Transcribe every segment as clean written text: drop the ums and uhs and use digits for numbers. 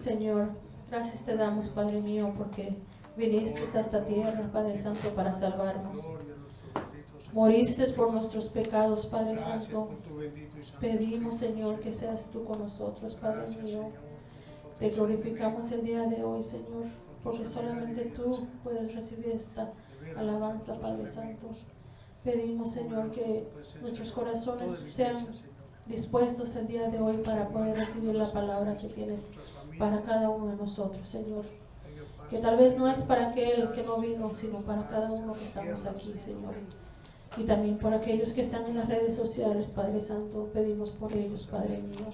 Señor, gracias te damos, Padre mío, porque viniste a esta tierra, Padre Santo, para salvarnos. Moriste por nuestros pecados, Padre Santo. Pedimos, Señor, que seas tú con nosotros, Padre mío. Te glorificamos el día de hoy, Señor, porque solamente tú puedes recibir esta alabanza, Padre Santo. Pedimos, Señor, que nuestros corazones sean dispuestos el día de hoy para poder recibir la palabra que tienes para cada uno de nosotros, Señor. Que tal vez no es para aquel que no vino, sino para cada uno que estamos aquí, Señor. Y también por aquellos que están en las redes sociales, Padre Santo, pedimos por ellos, Padre mío.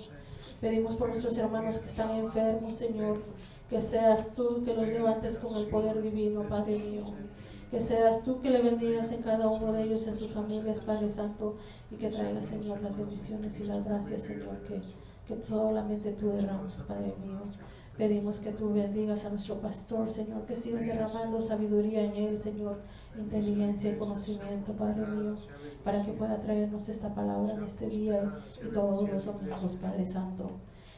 Pedimos por nuestros hermanos que están enfermos, Señor, que seas tú que los levantes con el poder divino, Padre mío. Que seas tú que le bendigas en cada uno de ellos, en sus familias, Padre Santo, y que traigas, Señor, las bendiciones y las gracias, Señor, que solamente tú derramas, Padre mío. Pedimos que tú bendigas a nuestro pastor, Señor, que sigas derramando sabiduría en él, Señor, inteligencia y conocimiento, Padre mío, para que pueda traernos esta palabra en este día y todos los domingos, Padre Santo.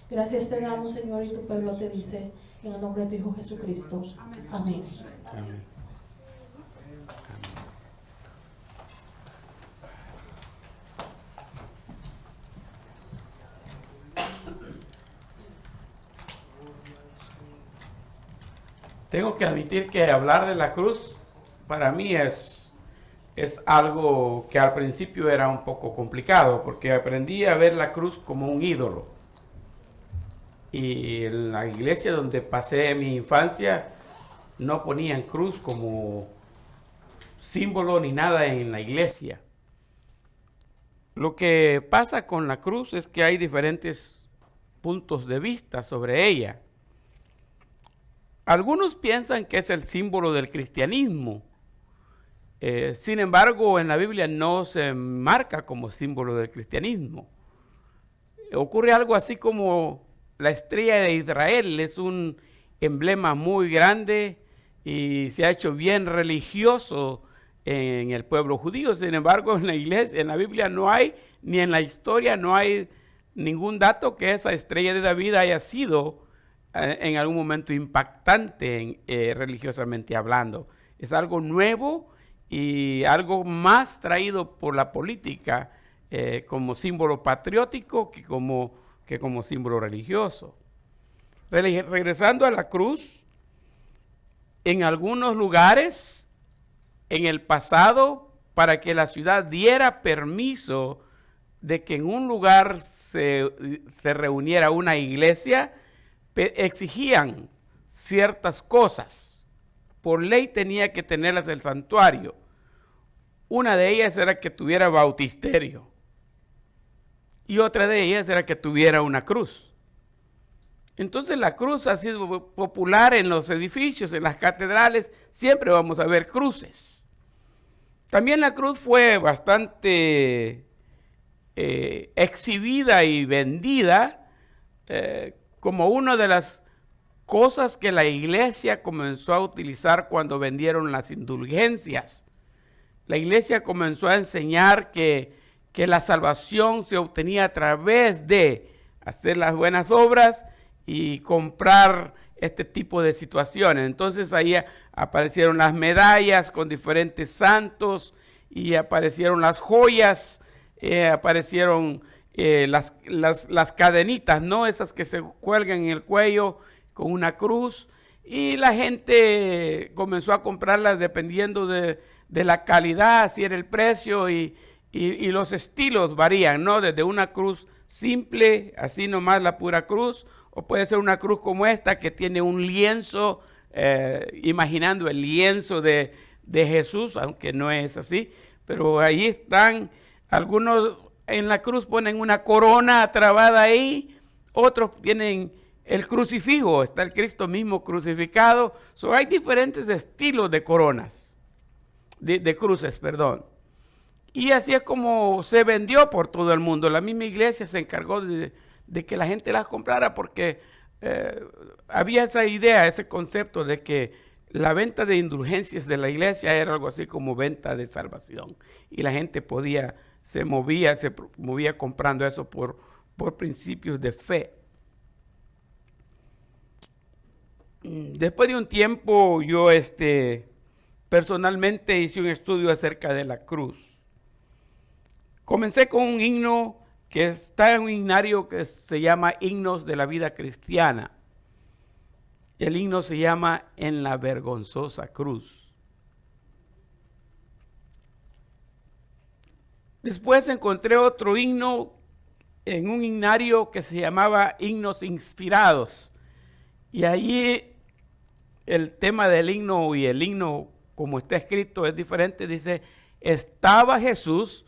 Gracias te damos, Señor, y tu pueblo te dice, en el nombre de tu Hijo Jesucristo. Amén. Amén. Tengo que admitir que hablar de la cruz para mí es algo que al principio era un poco complicado, porque aprendí a ver la cruz como un ídolo. Y en la iglesia donde pasé mi infancia no ponían cruz como símbolo ni nada en la iglesia. Lo que pasa con la cruz es que hay diferentes puntos de vista sobre ella. Algunos piensan que es el símbolo del cristianismo. Sin embargo, en la Biblia no se marca como símbolo del cristianismo. Ocurre algo así como la estrella de Israel, es un emblema muy grande y se ha hecho bien religioso en el pueblo judío. Sin embargo, en la iglesia, en la Biblia no hay, ni en la historia no hay ningún dato que esa estrella de David haya sido en algún momento impactante religiosamente hablando. Es algo nuevo y algo más traído por la política como símbolo patriótico que como símbolo religioso. Regresando a la cruz, en algunos lugares en el pasado, para que la ciudad diera permiso de que en un lugar se reuniera una iglesia, exigían ciertas cosas. Por ley tenía que tenerlas el santuario. Una de ellas era que tuviera bautisterio. Y otra de ellas era que tuviera una cruz. Entonces la cruz ha sido popular en los edificios, en las catedrales. Siempre vamos a ver cruces. También la cruz fue bastante exhibida y vendida como una de las cosas que la iglesia comenzó a utilizar cuando vendieron las indulgencias. La iglesia comenzó a enseñar que la salvación se obtenía a través de hacer las buenas obras y comprar este tipo de situaciones. Entonces ahí aparecieron las medallas con diferentes santos y aparecieron las joyas, aparecieron las cadenitas, ¿no? Esas que se cuelgan en el cuello con una cruz, y la gente comenzó a comprarlas dependiendo de la calidad, si era el precio, y los estilos varían, ¿no? Desde una cruz simple, así nomás la pura cruz, o puede ser una cruz como esta que tiene un lienzo, imaginando el lienzo de Jesús, aunque no es así, pero ahí están. Algunos en la cruz ponen una corona trabada ahí, otros tienen el crucifijo, está el Cristo mismo crucificado. Hay diferentes estilos de coronas, de cruces, perdón. Y así es como se vendió por todo el mundo. La misma iglesia se encargó de que la gente las comprara, porque había esa idea, ese concepto de que la venta de indulgencias de la iglesia era algo así como venta de salvación. Y la gente se movía comprando eso por principios de fe. Después de un tiempo yo personalmente hice un estudio acerca de la cruz. Comencé con un himno que está en un himnario que se llama Himnos de la Vida Cristiana. El himno se llama En la Vergonzosa Cruz. Después encontré otro himno en un himnario que se llamaba Himnos Inspirados. Y allí el tema del himno y el himno como está escrito es diferente. Dice, estaba Jesús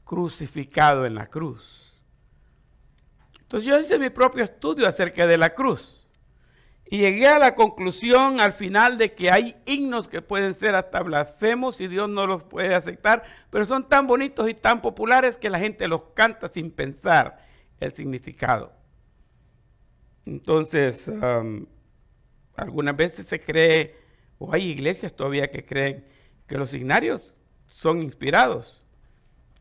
crucificado en la cruz. Entonces yo hice mi propio estudio acerca de la cruz. Y llegué a la conclusión al final de que hay himnos que pueden ser hasta blasfemos y Dios no los puede aceptar, pero son tan bonitos y tan populares que la gente los canta sin pensar el significado. Entonces, algunas veces se cree, o hay iglesias todavía que creen que los himnarios son inspirados.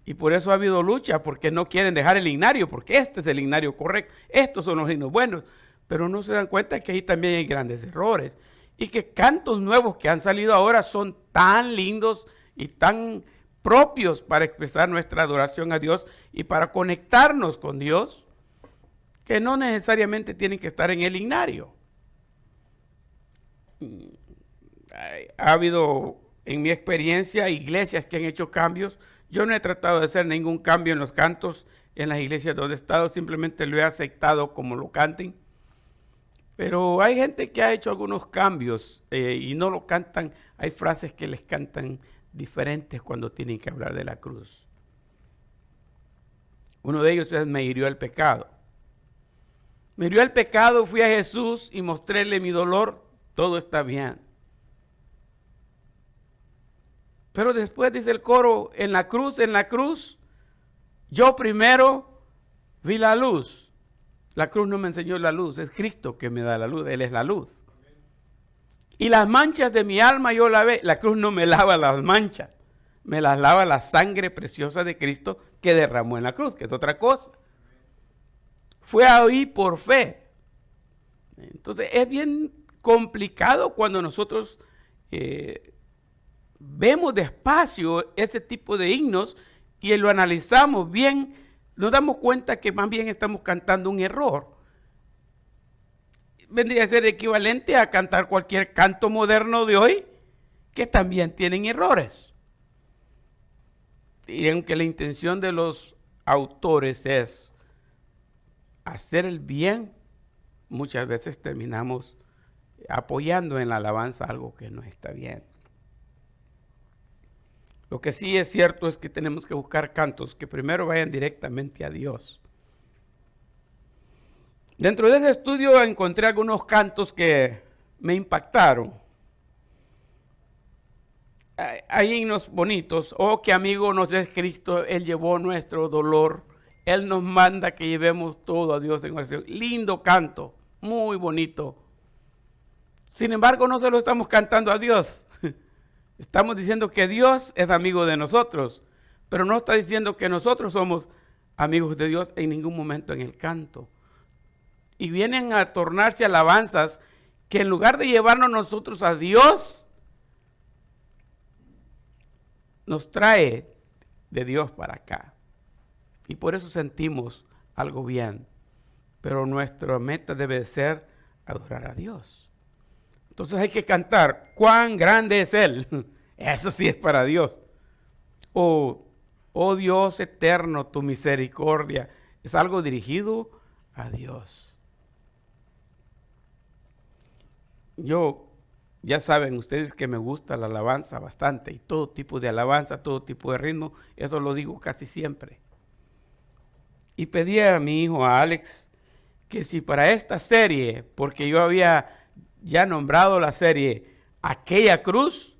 Y por eso ha habido lucha, porque no quieren dejar el himnario, porque este es el himnario correcto, estos son los himnos buenos. Pero no se dan cuenta que ahí también hay grandes errores. Y que cantos nuevos que han salido ahora son tan lindos y tan propios para expresar nuestra adoración a Dios y para conectarnos con Dios, que no necesariamente tienen que estar en el himnario. Ha habido, en mi experiencia, iglesias que han hecho cambios. Yo no he tratado de hacer ningún cambio en los cantos en las iglesias donde he estado, simplemente lo he aceptado como lo canten. Pero hay gente que ha hecho algunos cambios y no lo cantan. Hay frases que les cantan diferentes cuando tienen que hablar de la cruz. Uno de ellos es me hirió el pecado. Me hirió el pecado, fui a Jesús y mostréle mi dolor, todo está bien. Pero después dice el coro, en la cruz, yo primero vi la luz. La cruz no me enseñó la luz, es Cristo que me da la luz, Él es la luz. Y las manchas de mi alma yo lavé. La cruz no me lava las manchas, me las lava la sangre preciosa de Cristo que derramó en la cruz, que es otra cosa. Fue ahí por fe. Entonces es bien complicado cuando nosotros vemos despacio ese tipo de himnos y lo analizamos bien. Nos damos cuenta que más bien estamos cantando un error. Vendría a ser equivalente a cantar cualquier canto moderno de hoy, que también tienen errores. Y aunque la intención de los autores es hacer el bien, muchas veces terminamos apoyando en la alabanza algo que no está bien. Lo que sí es cierto es que tenemos que buscar cantos que primero vayan directamente a Dios. Dentro de ese estudio encontré algunos cantos que me impactaron. Hay himnos bonitos. Oh, qué amigo nos es Cristo, Él llevó nuestro dolor. Él nos manda que llevemos todo a Dios en oración. Lindo canto, muy bonito. Sin embargo, no se lo estamos cantando a Dios. Estamos diciendo que Dios es amigo de nosotros, pero no está diciendo que nosotros somos amigos de Dios en ningún momento en el canto. Y vienen a tornarse alabanzas que en lugar de llevarnos nosotros a Dios, nos trae de Dios para acá. Y por eso sentimos algo bien. Pero nuestra meta debe ser adorar a Dios. Entonces hay que cantar, cuán grande es Él. Eso sí es para Dios. Oh Dios eterno, tu misericordia. Es algo dirigido a Dios. Ya saben ustedes que me gusta la alabanza bastante. Y todo tipo de alabanza, todo tipo de ritmo. Eso lo digo casi siempre. Y pedí a mi hijo, a Alex, que si para esta serie, porque yo había ya nombrado la serie Aquella Cruz,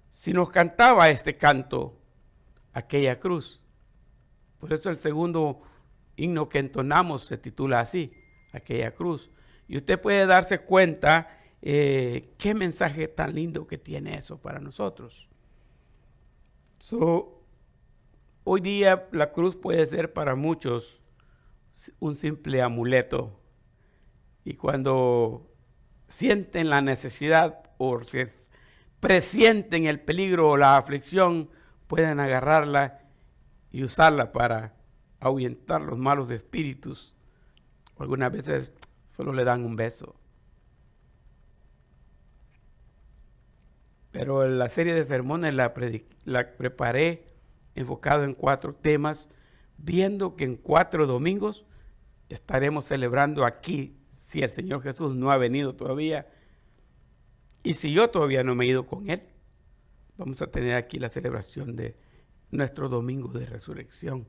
si nos cantaba este canto, Aquella Cruz. Por eso el segundo himno que entonamos se titula así, Aquella Cruz. Y usted puede darse cuenta qué mensaje tan lindo que tiene eso para nosotros. Hoy día la cruz puede ser para muchos un simple amuleto. Y cuando sienten la necesidad o se presienten el peligro o la aflicción, pueden agarrarla y usarla para ahuyentar los malos espíritus. Algunas veces solo le dan un beso. Pero la serie de sermones la preparé enfocado en 4 temas, viendo que en 4 domingos estaremos celebrando aquí, si el Señor Jesús no ha venido todavía, y si yo todavía no me he ido con Él, vamos a tener aquí la celebración de nuestro domingo de resurrección.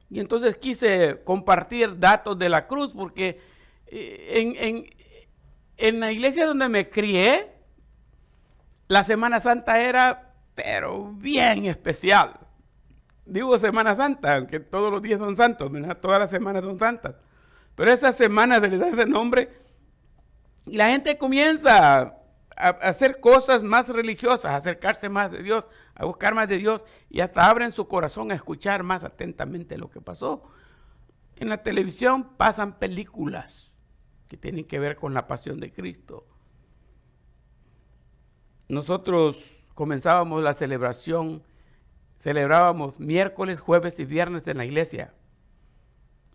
Y entonces quise compartir datos de la cruz, porque en la iglesia donde me crié, la Semana Santa era, pero bien especial. Digo Semana Santa, aunque todos los días son santos, ¿verdad? Todas las semanas son santas. Pero esa semana se le da ese nombre y la gente comienza a hacer cosas más religiosas, a acercarse más de Dios, a buscar más de Dios y hasta abren su corazón a escuchar más atentamente lo que pasó. En la televisión pasan películas que tienen que ver con la pasión de Cristo. Nosotros comenzábamos la celebración, celebrábamos miércoles, jueves y viernes en la iglesia.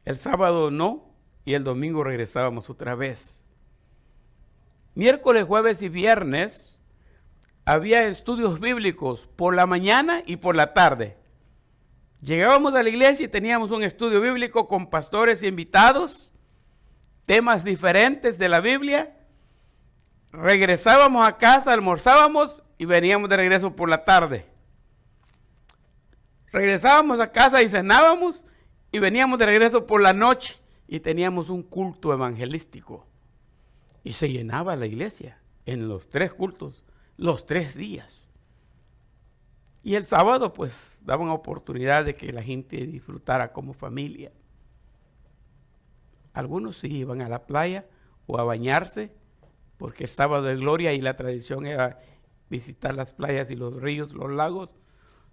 El sábado no, y el domingo regresábamos otra vez. Miércoles, jueves y viernes había estudios bíblicos por la mañana y por la tarde. Llegábamos a la iglesia y teníamos un estudio bíblico con pastores invitados, temas diferentes de la Biblia. Regresábamos a casa, almorzábamos y veníamos de regreso por la tarde. Regresábamos a casa y cenábamos y veníamos de regreso por la noche y teníamos un culto evangelístico. Y se llenaba la iglesia en los 3 cultos, los 3 días. Y el sábado pues daban oportunidad de que la gente disfrutara como familia. Algunos sí iban a la playa o a bañarse, porque es sábado de gloria y la tradición era visitar las playas y los ríos, los lagos.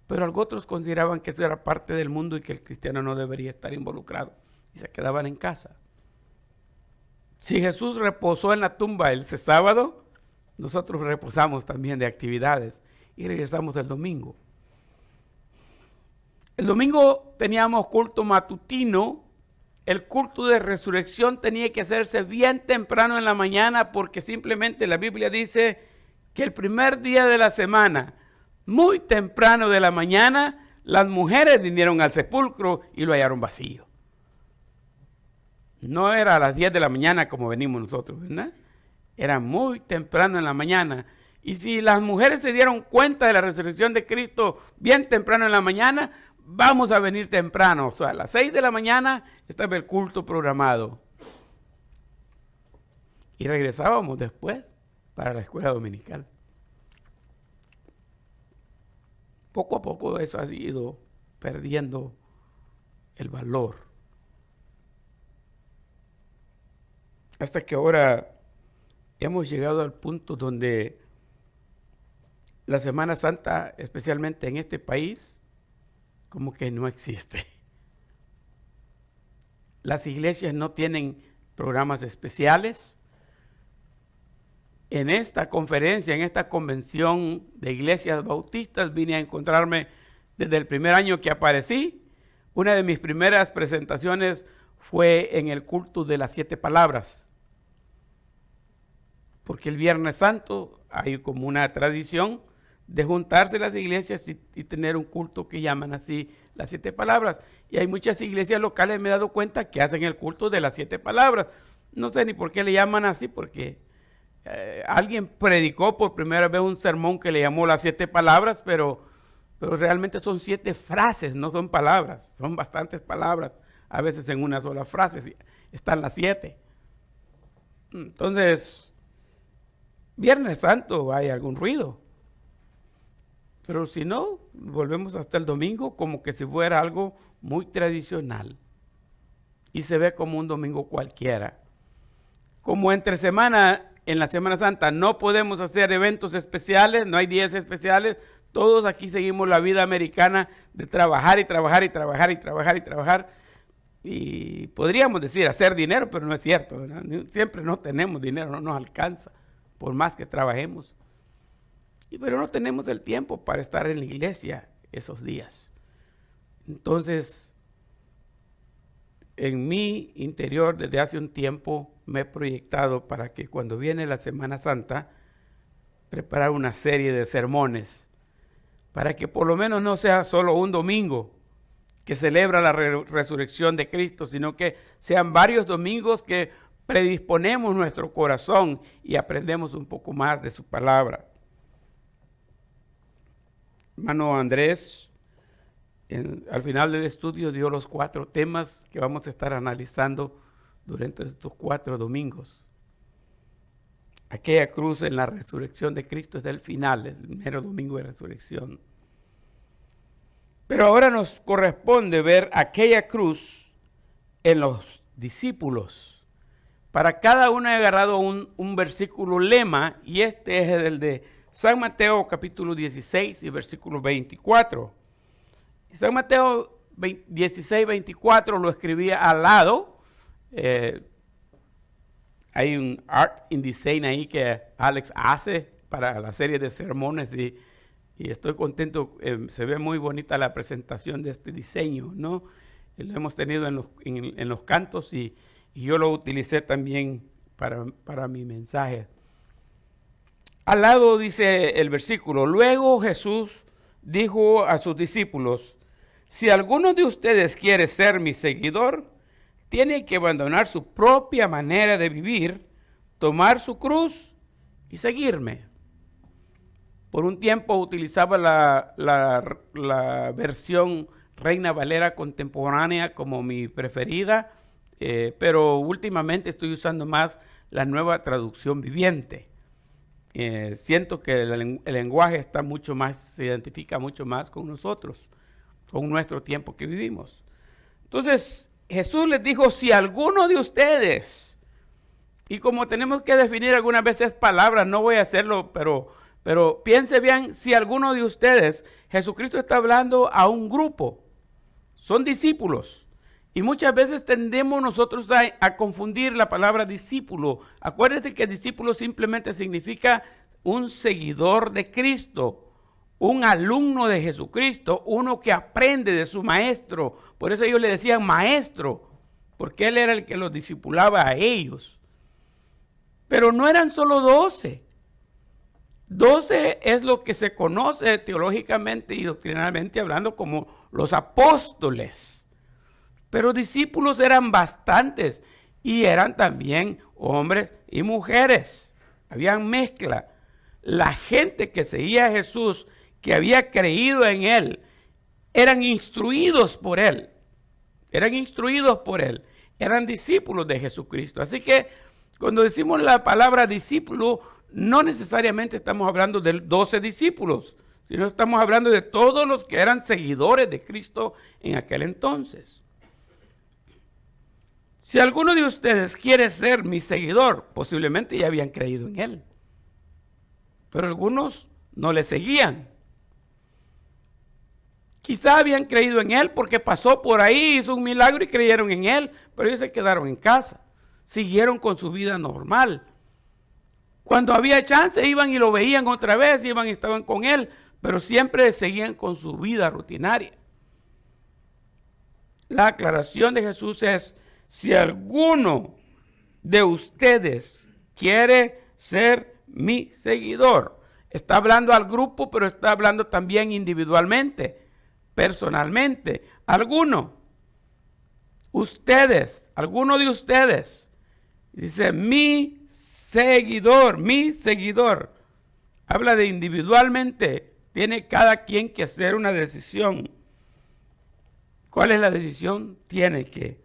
Pero otros consideraban que eso era parte del mundo y que el cristiano no debería estar involucrado y se quedaban en casa. Si Jesús reposó en la tumba el sábado, nosotros reposamos también de actividades y regresamos el domingo. El domingo teníamos culto matutino. El culto de resurrección tenía que hacerse bien temprano en la mañana, porque simplemente la Biblia dice que el primer día de la semana, muy temprano de la mañana, las mujeres vinieron al sepulcro y lo hallaron vacío. No era a las 10 de la mañana como venimos nosotros, ¿verdad? Era muy temprano en la mañana. Y si las mujeres se dieron cuenta de la resurrección de Cristo bien temprano en la mañana, vamos a venir temprano. O sea, a las 6 de la mañana estaba el culto programado. Y regresábamos después para la escuela dominical. Poco a poco eso ha ido perdiendo el valor. Hasta que ahora hemos llegado al punto donde la Semana Santa, especialmente en este país, como que no existe. Las iglesias no tienen programas especiales. En esta conferencia, en esta convención de iglesias bautistas, vine a encontrarme desde el primer año que aparecí. Una de mis primeras presentaciones fue en el culto de las 7 palabras. Porque el Viernes Santo hay como una tradición de juntarse las iglesias y tener un culto que llaman así las 7 palabras. Y hay muchas iglesias locales, me he dado cuenta, que hacen el culto de las 7 palabras. No sé ni por qué le llaman así, porque alguien predicó por primera vez un sermón que le llamó las 7 palabras, pero realmente son 7 frases, no son palabras. Son bastantes palabras, a veces en una sola frase están las 7. Entonces, Viernes Santo hay algún ruido. Pero si no, volvemos hasta el domingo como que si fuera algo muy tradicional. Y se ve como un domingo cualquiera. Como entre semana, en la Semana Santa, no podemos hacer eventos especiales, no hay días especiales. Todos aquí seguimos la vida americana de trabajar y trabajar y trabajar y trabajar y trabajar. y podríamos decir hacer dinero, pero no es cierto, ¿verdad? Siempre no tenemos dinero, no nos alcanza, por más que trabajemos. Pero no tenemos el tiempo para estar en la iglesia esos días. Entonces, en mi interior desde hace un tiempo me he proyectado para que cuando viene la Semana Santa, preparar una serie de sermones, para que por lo menos no sea solo un domingo que celebra la resurrección de Cristo, sino que sean varios domingos que predisponemos nuestro corazón y aprendemos un poco más de su palabra. Hermano Andrés, al final del estudio dio los 4 temas que vamos a estar analizando durante estos 4 domingos. Aquella cruz en la resurrección de Cristo es del final, el mero domingo de resurrección. Pero ahora nos corresponde ver aquella cruz en los discípulos. Para cada uno he agarrado un versículo lema, y este es el de San Mateo capítulo 16 y versículo 24. San Mateo 16, 24 lo escribía al lado. Hay un art in design ahí que Alex hace para la serie de sermones y estoy contento. Se ve muy bonita la presentación de este diseño, ¿no? Lo hemos tenido en los cantos y yo lo utilicé también para mi mensaje. Al lado dice el versículo: luego Jesús dijo a sus discípulos: si alguno de ustedes quiere ser mi seguidor, tiene que abandonar su propia manera de vivir, tomar su cruz y seguirme. Por un tiempo utilizaba la versión Reina Valera contemporánea como mi preferida, pero últimamente estoy usando más la Nueva Traducción Viviente. Siento que el lenguaje está mucho más, se identifica mucho más con nosotros, con nuestro tiempo que vivimos. Entonces Jesús les dijo: si alguno de ustedes, y como tenemos que definir algunas veces palabras, no voy a hacerlo, pero piense bien, si alguno de ustedes, Jesucristo está hablando a un grupo, son discípulos. Y muchas veces tendemos nosotros a confundir la palabra discípulo. Acuérdate que discípulo simplemente significa un seguidor de Cristo, un alumno de Jesucristo, uno que aprende de su maestro. Por eso ellos le decían maestro, porque él era el que los discipulaba a ellos. Pero no eran solo 12. 12 es lo que se conoce teológicamente y doctrinalmente hablando como los apóstoles. Pero discípulos eran bastantes y eran también hombres y mujeres. Habían mezcla. La gente que seguía a Jesús, que había creído en él, eran instruidos por él. Eran instruidos por él. Eran discípulos de Jesucristo. Así que cuando decimos la palabra discípulo, no necesariamente estamos hablando de 12 discípulos, sino estamos hablando de todos los que eran seguidores de Cristo en aquel entonces. Si alguno de ustedes quiere ser mi seguidor, posiblemente ya habían creído en él, pero algunos no le seguían. Quizá habían creído en él porque pasó por ahí, hizo un milagro y creyeron en él, pero ellos se quedaron en casa, siguieron con su vida normal. Cuando había chance iban y lo veían otra vez, iban y estaban con él, pero siempre seguían con su vida rutinaria. La aclaración de Jesús es: si alguno de ustedes quiere ser mi seguidor. Está hablando al grupo, pero está hablando también individualmente, personalmente. Alguno de ustedes, dice mi seguidor. Habla de individualmente. Tiene cada quien que hacer una decisión. ¿Cuál es la decisión? Tiene que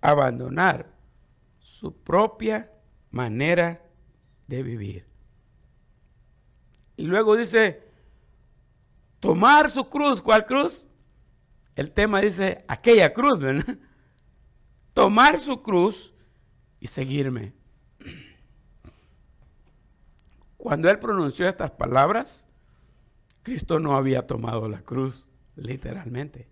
abandonar su propia manera de vivir. Y luego dice, tomar su cruz. ¿Cuál cruz? El tema dice, aquella cruz, ¿verdad? Tomar su cruz y seguirme. Cuando él pronunció estas palabras, Cristo no había tomado la cruz literalmente.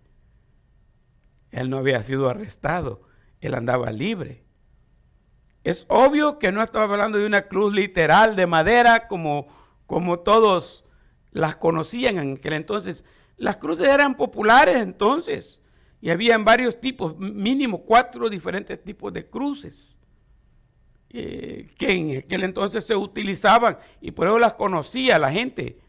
Él no había sido arrestado, él andaba libre. Es obvio que no estaba hablando de una cruz literal de madera como todos las conocían en aquel entonces. Las cruces eran populares entonces y habían varios tipos, mínimo 4 diferentes tipos de cruces que en aquel entonces se utilizaban y por eso las conocía la gente.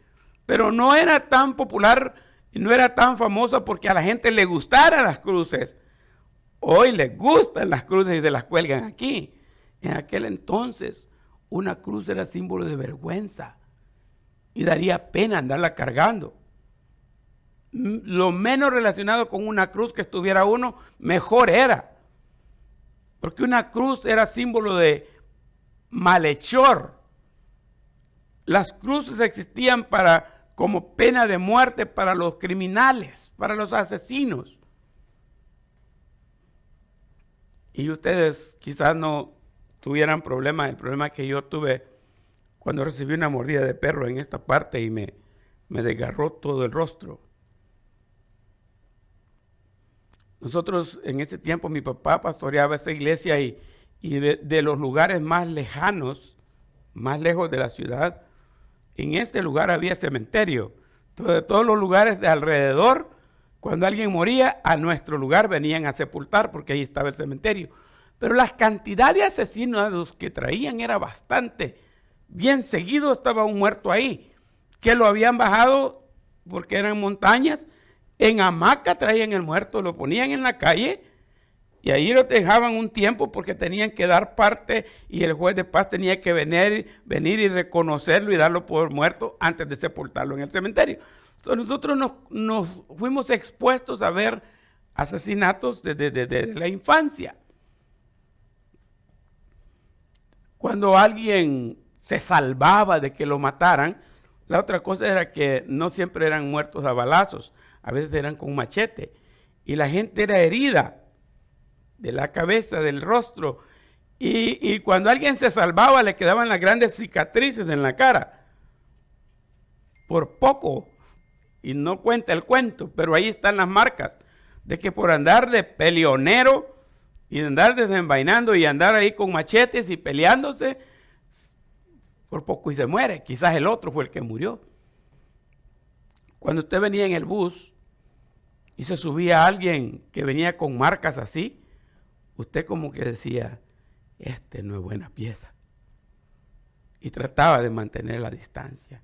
Pero no era tan popular y no era tan famosa porque a la gente le gustaran las cruces. Hoy les gustan las cruces y se las cuelgan aquí. En aquel entonces, una cruz era símbolo de vergüenza y daría pena andarla cargando. Lo menos relacionado con una cruz que estuviera uno, mejor era. Porque una cruz era símbolo de malhechor. Las cruces existían como pena de muerte para los criminales, para los asesinos. Y ustedes quizás no tuvieran problemas, el problema que yo tuve cuando recibí una mordida de perro en esta parte y me desgarró todo el rostro. Nosotros en ese tiempo, mi papá pastoreaba esa iglesia y de los lugares más lejanos, más lejos de la ciudad, en este lugar había cementerio. Entonces, de todos los lugares de alrededor, cuando alguien moría, a nuestro lugar venían a sepultar porque ahí estaba el cementerio. Pero la cantidad de asesinos que traían era bastante. Bien seguido estaba un muerto ahí, que lo habían bajado porque eran montañas. En hamaca traían el muerto, lo ponían en la calle y ahí lo dejaban un tiempo porque tenían que dar parte y el juez de paz tenía que venir y reconocerlo y darlo por muerto antes de sepultarlo en el cementerio. Entonces nosotros nos fuimos expuestos a ver asesinatos desde la infancia. Cuando alguien se salvaba de que lo mataran, la otra cosa era que no siempre eran muertos a balazos, a veces eran con machete. Y la gente era herida de la cabeza, del rostro. Y cuando alguien se salvaba, le quedaban las grandes cicatrices en la cara. Por poco, y no cuenta el cuento, pero ahí están las marcas de que por andar de peleonero y andar desenvainando y andar ahí con machetes y peleándose, por poco y se muere. Quizás el otro fue el que murió. Cuando usted venía en el bus y se subía a alguien que venía con marcas así, usted como que decía, este no es buena pieza. Y trataba de mantener la distancia.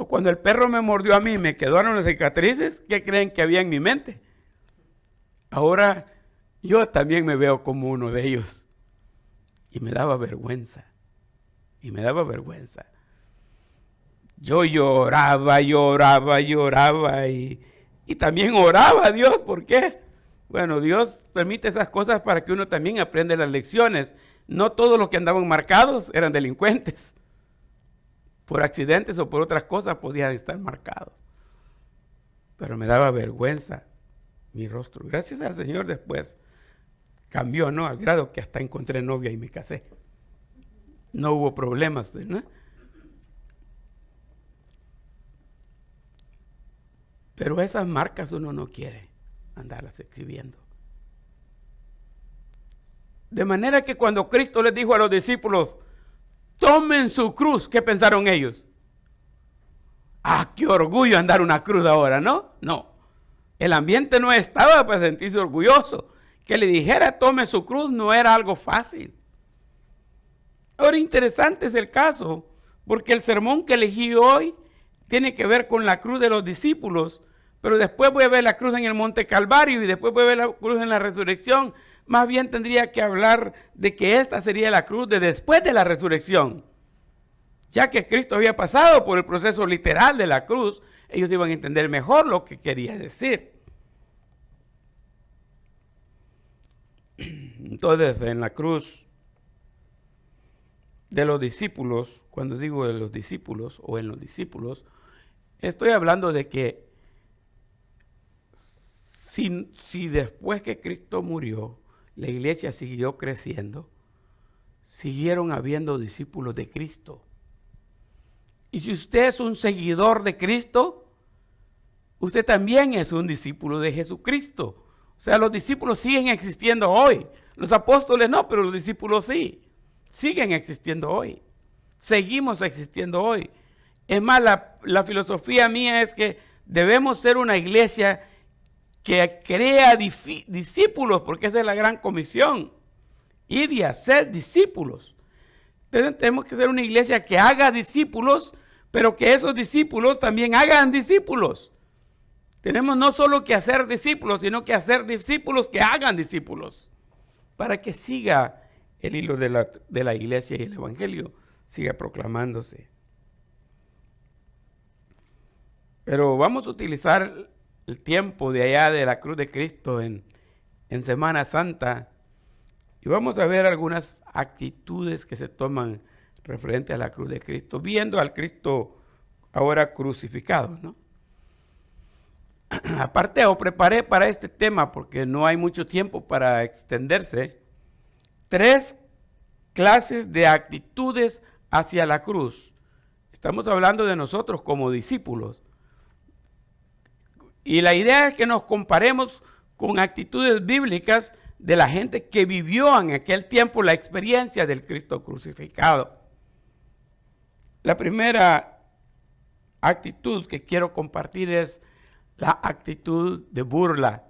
Cuando el perro me mordió a mí, me quedaron las cicatrices, ¿qué creen que había en mi mente? Ahora yo también me veo como uno de ellos. Y me daba vergüenza. Yo lloraba y también oraba a Dios. ¿Por qué? Bueno, Dios permite esas cosas para que uno también aprenda las lecciones. No todos los que andaban marcados eran delincuentes. Por accidentes o por otras cosas podían estar marcados. Pero me daba vergüenza mi rostro. Gracias al Señor después cambió, ¿no? Al grado que hasta encontré novia y me casé. No hubo problemas, ¿no? Pero esas marcas uno no quiere andarlas exhibiendo. De manera que cuando Cristo les dijo a los discípulos, tomen su cruz, ¿qué pensaron ellos? ¡Ah, qué orgullo andar una cruz ahora!, ¿no? No. El ambiente no estaba para sentirse orgulloso. Que le dijera tome su cruz no era algo fácil. Ahora, interesante es el caso, porque el sermón que elegí hoy tiene que ver con la cruz de los discípulos, pero después voy a ver la cruz en el Monte Calvario y después voy a ver la cruz en la resurrección. Más bien tendría que hablar de que esta sería la cruz de después de la resurrección. Ya que Cristo había pasado por el proceso literal de la cruz, ellos iban a entender mejor lo que quería decir. Entonces, en la cruz de los discípulos, cuando digo de los discípulos o en los discípulos, estoy hablando de que si después que Cristo murió, la iglesia siguió creciendo, siguieron habiendo discípulos de Cristo. Y si usted es un seguidor de Cristo, usted también es un discípulo de Jesucristo. O sea, los discípulos siguen existiendo hoy. Los apóstoles no, pero los discípulos sí. Siguen existiendo hoy. Seguimos existiendo hoy. Es más, la filosofía mía es que debemos ser una iglesia que crea discípulos, porque es de la gran comisión. Id y hacer discípulos. Entonces tenemos que ser una iglesia que haga discípulos, pero que esos discípulos también hagan discípulos. Tenemos no solo que hacer discípulos, sino que hacer discípulos que hagan discípulos, para que siga el hilo de la iglesia y el evangelio siga proclamándose. Pero vamos a utilizar el tiempo de allá de la cruz de Cristo en Semana Santa y vamos a ver algunas actitudes que se toman referente a la cruz de Cristo, viendo al Cristo ahora crucificado, ¿no? Aparte, preparé para este tema, porque no hay mucho tiempo para extenderse, 3 clases de actitudes hacia la cruz. Estamos hablando de nosotros como discípulos. Y la idea es que nos comparemos con actitudes bíblicas de la gente que vivió en aquel tiempo la experiencia del Cristo crucificado. La primera actitud que quiero compartir es la actitud de burla.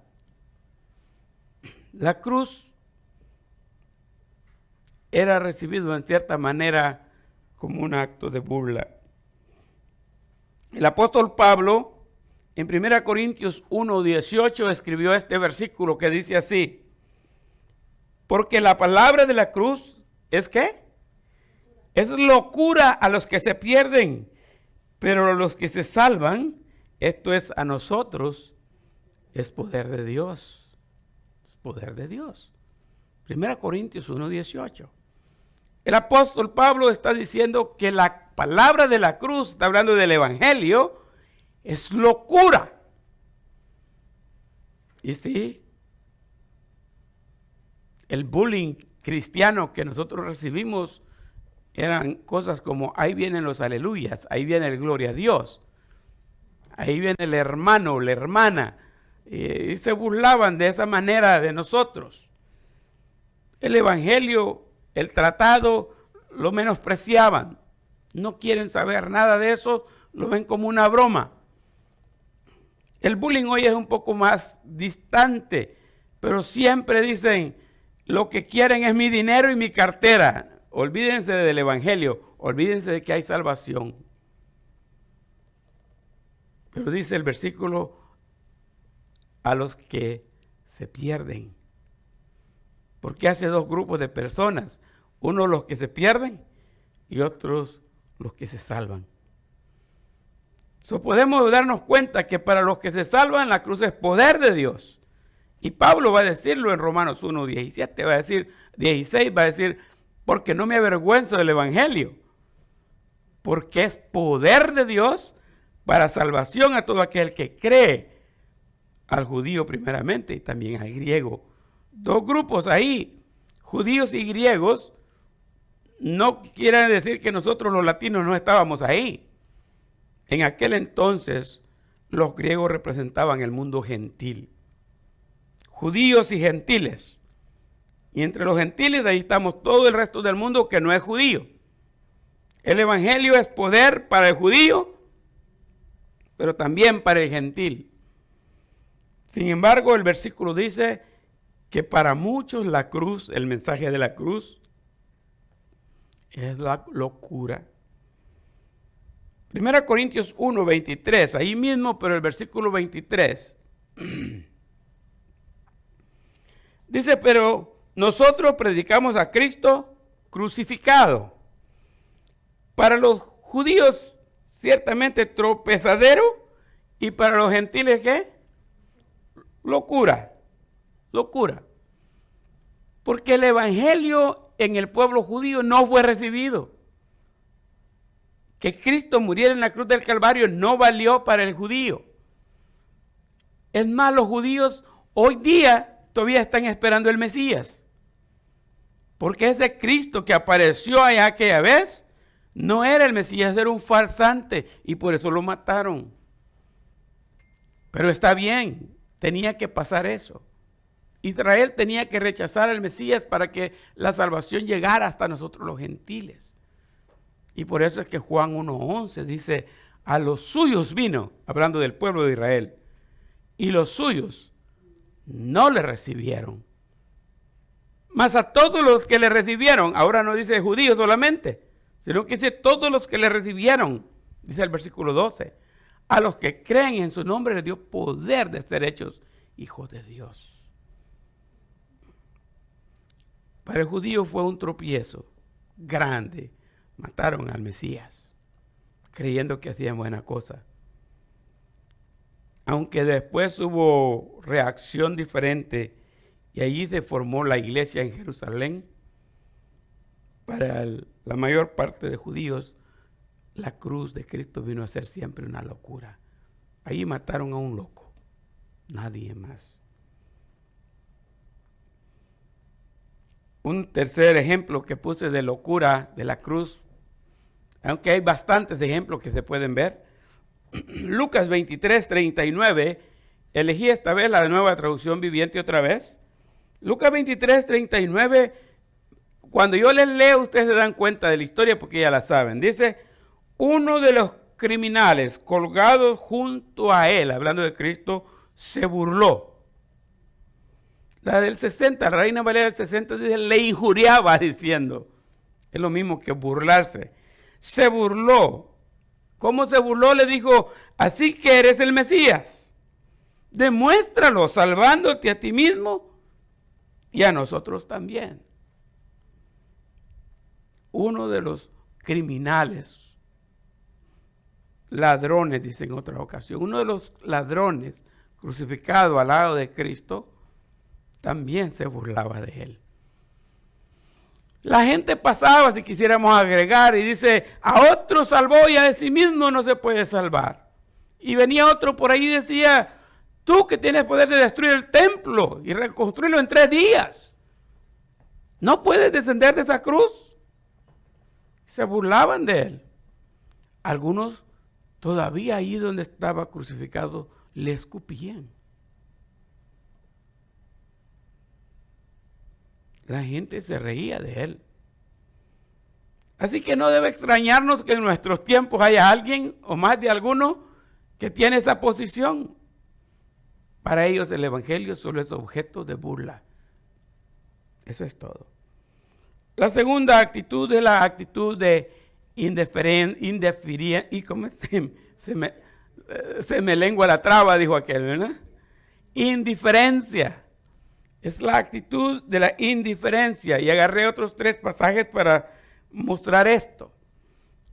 La cruz era recibido en cierta manera como un acto de burla. El apóstol Pablo, en 1 Corintios 1:18, escribió este versículo que dice así: porque la palabra de la cruz es ¿qué? Es locura a los que se pierden, pero a los que se salvan, esto es a nosotros, es poder de Dios. Es poder de Dios. 1 Corintios 1:18. El apóstol Pablo está diciendo que la palabra de la cruz, está hablando del evangelio, es locura. Y sí, el bullying cristiano que nosotros recibimos eran cosas como: ahí vienen los aleluyas, ahí viene el gloria a Dios, ahí viene el hermano, la hermana, y se burlaban de esa manera de nosotros. El evangelio, el tratado, lo menospreciaban. No quieren saber nada de eso, lo ven como una broma. El bullying hoy es un poco más distante, pero siempre dicen: lo que quieren es mi dinero y mi cartera. Olvídense del evangelio, olvídense de que hay salvación. Pero dice el versículo: a los que se pierden. Porque hace 2 grupos de personas: unos los que se pierden y otros los que se salvan. Podemos darnos cuenta que para los que se salvan, la cruz es poder de Dios. Y Pablo va a decirlo en Romanos 1:17, va a decir 16, va a decir: porque no me avergüenzo del evangelio, porque es poder de Dios para salvación a todo aquel que cree, al judío primeramente y también al griego. 2 grupos ahí, judíos y griegos. No quiere decir que nosotros los latinos no estábamos ahí. En aquel entonces los griegos representaban el mundo gentil, judíos y gentiles. Y entre los gentiles, ahí estamos todo el resto del mundo que no es judío. El evangelio es poder para el judío, pero también para el gentil. Sin embargo, el versículo dice que para muchos la cruz, el mensaje de la cruz, es la locura. 1 Corintios 1:23, ahí mismo, pero el versículo 23. Dice: pero nosotros predicamos a Cristo crucificado. Para los judíos, ciertamente tropezadero, y para los gentiles, ¿qué? Locura. Locura. Porque el evangelio en el pueblo judío no fue recibido. Que Cristo muriera en la cruz del Calvario no valió para el judío. Es más, los judíos hoy día todavía están esperando el Mesías. Porque ese Cristo que apareció allá aquella vez no era el Mesías, era un farsante, y por eso lo mataron. Pero está bien, tenía que pasar eso. Israel tenía que rechazar al Mesías para que la salvación llegara hasta nosotros los gentiles. Y por eso es que Juan 1:11 dice, a los suyos vino, hablando del pueblo de Israel, y los suyos no le recibieron. Mas a todos los que le recibieron, ahora no dice judíos solamente, sino que dice todos los que le recibieron, dice el versículo 12, a los que creen en su nombre les dio poder de ser hechos hijos de Dios. Para el judío fue un tropiezo grande. Mataron al Mesías, creyendo que hacían buena cosa. Aunque después hubo reacción diferente y allí se formó la iglesia en Jerusalén, para la mayor parte de judíos, la cruz de Cristo vino a ser siempre una locura. Ahí mataron a un loco, nadie más. Un tercer ejemplo que puse de locura de la cruz, aunque hay bastantes ejemplos que se pueden ver. Lucas 23:39, elegí esta vez la Nueva Traducción Viviente otra vez. Lucas 23:39, cuando yo les leo, ustedes se dan cuenta de la historia porque ya la saben. Dice, uno de los criminales colgados junto a él, hablando de Cristo, se burló. La del 60, la Reina Valera del 60, dice, le injuriaba diciendo, es lo mismo que burlarse. Se burló. ¿Cómo se burló? Le dijo, así que eres el Mesías. Demuéstralo salvándote a ti mismo y a nosotros también. Uno de los criminales, ladrones, dice en otra ocasión, uno de los ladrones crucificado al lado de Cristo, también se burlaba de él. La gente pasaba, si quisiéramos agregar, y dice, a otro salvó y a sí mismo no se puede salvar. Y venía otro por ahí y decía, tú que tienes poder de destruir el templo y reconstruirlo en 3 días, ¿no puedes descender de esa cruz? Se burlaban de él. Algunos todavía ahí donde estaba crucificado le escupían. La gente se reía de él. Así que no debe extrañarnos que en nuestros tiempos haya alguien o más de alguno que tiene esa posición. Para ellos el evangelio solo es objeto de burla. Eso es todo. La segunda actitud es la actitud de indiferencia. ¿Y cómo se me lengua la traba? Dijo aquel, ¿verdad? Indiferencia. Es la actitud de la indiferencia. Y agarré otros 3 pasajes para mostrar esto.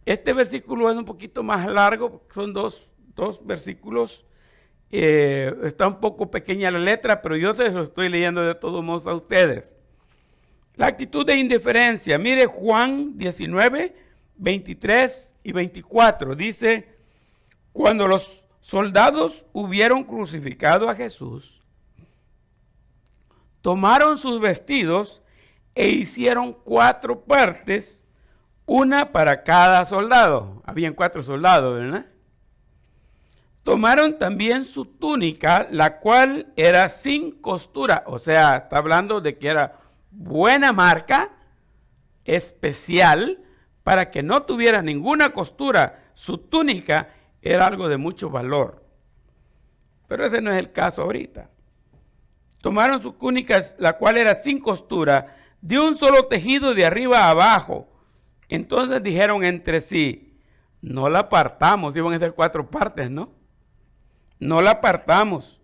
Este versículo es un poquito más largo, son dos versículos. Está un poco pequeña la letra, pero yo se lo estoy leyendo de todos modos a ustedes. La actitud de indiferencia. Mire Juan 19, 23 y 24. Dice, cuando los soldados hubieron crucificado a Jesús, tomaron sus vestidos e hicieron 4 partes, una para cada soldado. Habían 4 soldados, ¿verdad? Tomaron también su túnica, la cual era sin costura. O sea, está hablando de que era buena marca, especial, para que no tuviera ninguna costura. Su túnica era algo de mucho valor. Pero ese no es el caso ahorita. Tomaron sus túnicas, la cual era sin costura, de un solo tejido de arriba a abajo. Entonces dijeron entre sí, no la partamos, iban a ser 4 partes, ¿no? No la partamos,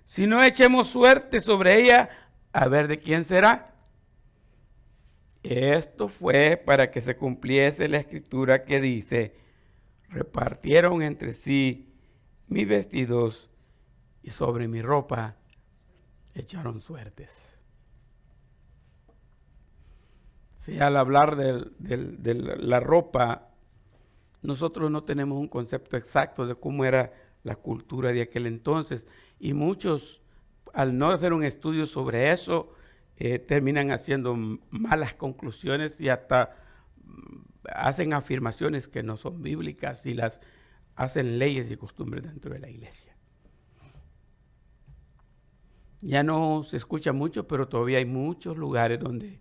sino echemos suerte sobre ella a ver de quién será. Esto fue para que se cumpliese la escritura que dice, repartieron entre sí mis vestidos y sobre mi ropa echaron suertes. Sí, al hablar de la ropa, nosotros no tenemos un concepto exacto de cómo era la cultura de aquel entonces. Y muchos, al no hacer un estudio sobre eso, terminan haciendo malas conclusiones y hasta hacen afirmaciones que no son bíblicas y las hacen leyes y costumbres dentro de la iglesia. Ya no se escucha mucho, pero todavía hay muchos lugares donde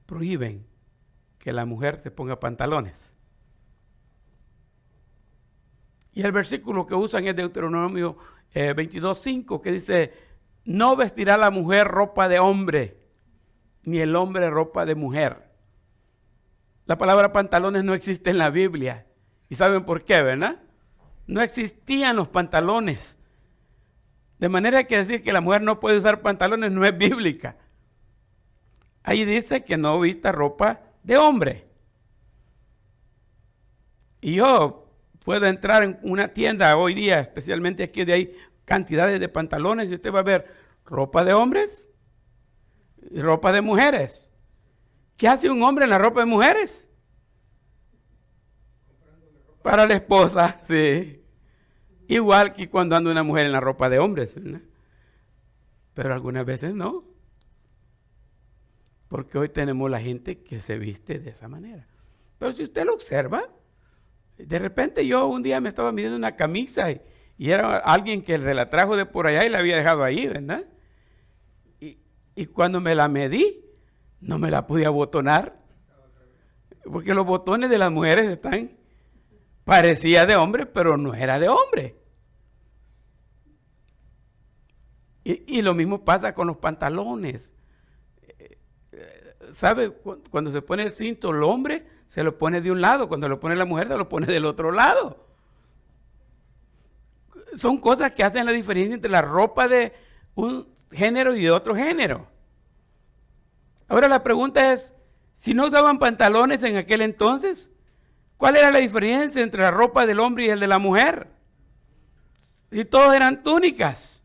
prohíben que la mujer se ponga pantalones. Y el versículo que usan es Deuteronomio 22:5, que dice: no vestirá la mujer ropa de hombre, ni el hombre ropa de mujer. La palabra pantalones no existe en la Biblia. ¿Y saben por qué, verdad? No existían los pantalones. De manera que decir que la mujer no puede usar pantalones no es bíblica. Ahí dice que no vista ropa de hombre. Y yo puedo entrar en una tienda hoy día, especialmente aquí donde hay cantidades de pantalones, y usted va a ver ropa de hombres y ropa de mujeres. ¿Qué hace un hombre en la ropa de mujeres? Para la esposa, sí. Igual que cuando anda una mujer en la ropa de hombres, ¿verdad? Pero algunas veces no. Porque hoy tenemos la gente que se viste de esa manera. Pero si usted lo observa, de repente yo un día me estaba midiendo una camisa y era alguien que se la trajo de por allá y la había dejado ahí, ¿verdad? Y cuando me la medí, no me la podía abotonar. Porque los botones de las mujeres están, parecía de hombre, pero no era de hombre. Y lo mismo pasa con los pantalones. ¿Sabe? Cuando se pone el cinto, el hombre se lo pone de un lado, cuando lo pone la mujer se lo pone del otro lado. Son cosas que hacen la diferencia entre la ropa de un género y de otro género. Ahora la pregunta es, si no usaban pantalones en aquel entonces, ¿cuál era la diferencia entre la ropa del hombre y el de la mujer? Si todos eran túnicas.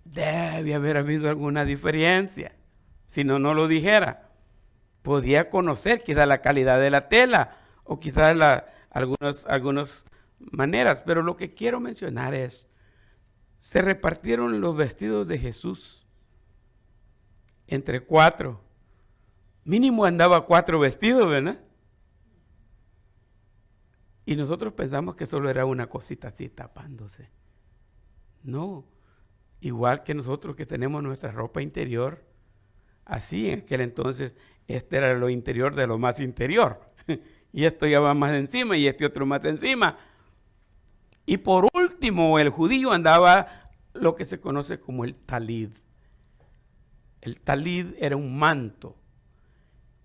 Debe haber habido alguna diferencia. Si no, no lo dijera. Podía conocer quizás la calidad de la tela o quizás algunas maneras. Pero lo que quiero mencionar es, se repartieron los vestidos de Jesús entre 4. Mínimo andaba 4 vestidos, ¿verdad? Y nosotros pensamos que solo era una cosita así tapándose. No. Igual que nosotros que tenemos nuestra ropa interior, así en aquel entonces, este era lo interior de lo más interior. Y esto ya va más encima y este otro más encima. Y por último, el judío andaba lo que se conoce como el talid. El talid era un manto.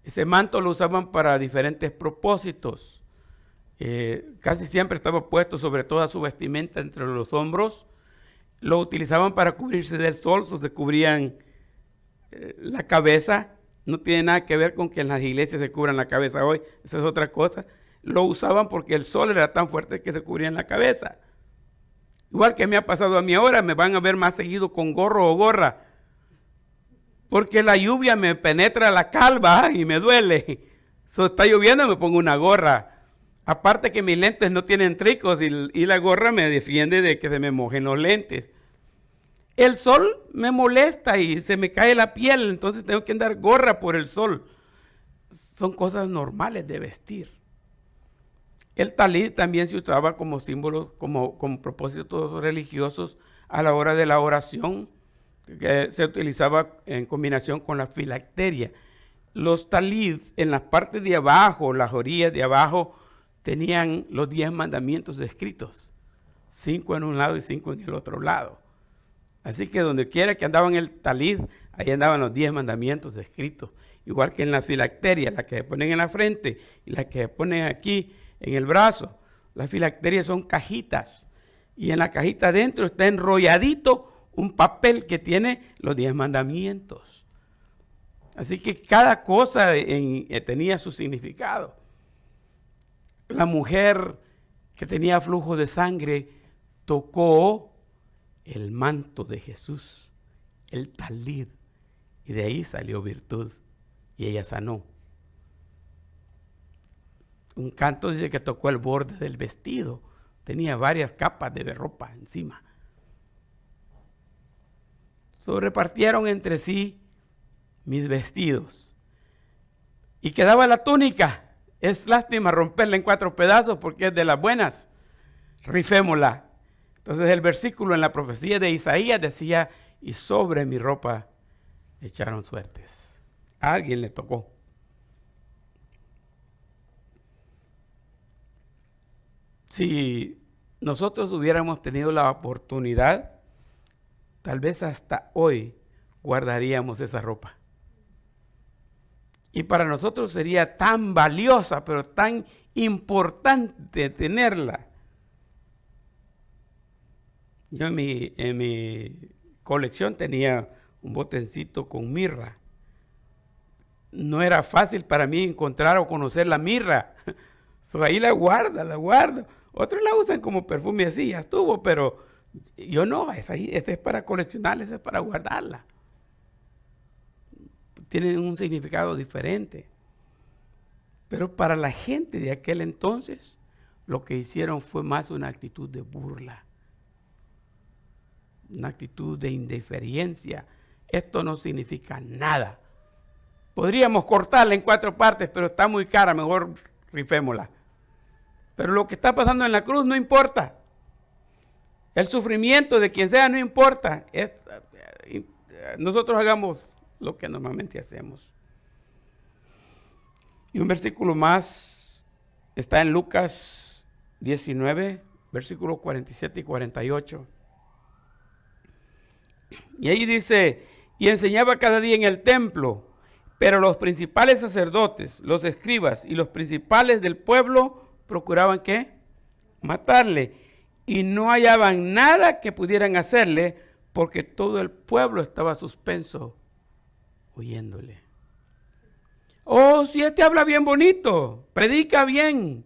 Ese manto lo usaban para diferentes propósitos. Casi siempre estaba puesto sobre toda su vestimenta entre los hombros. Lo utilizaban para cubrirse del sol, se cubrían la cabeza. No tiene nada que ver con que en las iglesias se cubran la cabeza hoy, eso es otra cosa. Lo usaban porque el sol era tan fuerte que se cubrían la cabeza. Igual que me ha pasado a mí ahora, me van a ver más seguido con gorro o gorra, porque la lluvia me penetra la calva y me duele. Está lloviendo, me pongo una gorra. Aparte que mis lentes no tienen tricos y la gorra me defiende de que se me mojen los lentes. El sol me molesta y se me cae la piel, entonces tengo que andar gorra por el sol. Son cosas normales de vestir. El talid también se usaba como símbolo, como propósitos religiosos a la hora de la oración, que se utilizaba en combinación con la filacteria. Los talid en las partes de abajo, las orillas de abajo, tenían los 10 mandamientos escritos, 5 en un lado y 5 en el otro lado. Así que donde quiera que andaban el talid, ahí andaban los 10 mandamientos escritos. Igual que en la filacteria, la que se ponen en la frente y la que se ponen aquí en el brazo. Las filacterias son cajitas y en la cajita adentro está enrolladito un papel que tiene los 10 mandamientos. Así que cada cosa tenía su significado. La mujer que tenía flujo de sangre tocó el manto de Jesús, el talid, y de ahí salió virtud y ella sanó. Un canto dice que tocó el borde del vestido, tenía varias capas de ropa encima. Repartieron entre sí mis vestidos y quedaba la túnica. Es lástima romperla en 4 pedazos porque es de las buenas. Rifémosla. Entonces el versículo en la profecía de Isaías decía, y sobre mi ropa echaron suertes. A alguien le tocó. Si nosotros hubiéramos tenido la oportunidad, tal vez hasta hoy guardaríamos esa ropa. Y para nosotros sería tan valiosa, pero tan importante tenerla. Yo en mi colección tenía un botencito con mirra. No era fácil para mí encontrar o conocer la mirra. Ahí la guardo. Otros la usan como perfume así, ya estuvo, pero yo no, esta es para coleccionarla, esta es para guardarla. Tienen un significado diferente. Pero para la gente de aquel entonces, lo que hicieron fue más una actitud de burla, una actitud de indiferencia. Esto no significa nada. Podríamos cortarla en 4 partes, pero está muy cara, mejor rifémosla. Pero lo que está pasando en la cruz no importa. El sufrimiento de quien sea no importa. Nosotros hagamos lo que normalmente hacemos. Y un versículo más está en Lucas 19, versículos 47 y 48. Y ahí dice, y enseñaba cada día en el templo, pero los principales sacerdotes, los escribas y los principales del pueblo procuraban ¿qué? Matarle. Y no hallaban nada que pudieran hacerle porque todo el pueblo estaba suspenso oyéndole. Oh, si este habla bien bonito, predica bien,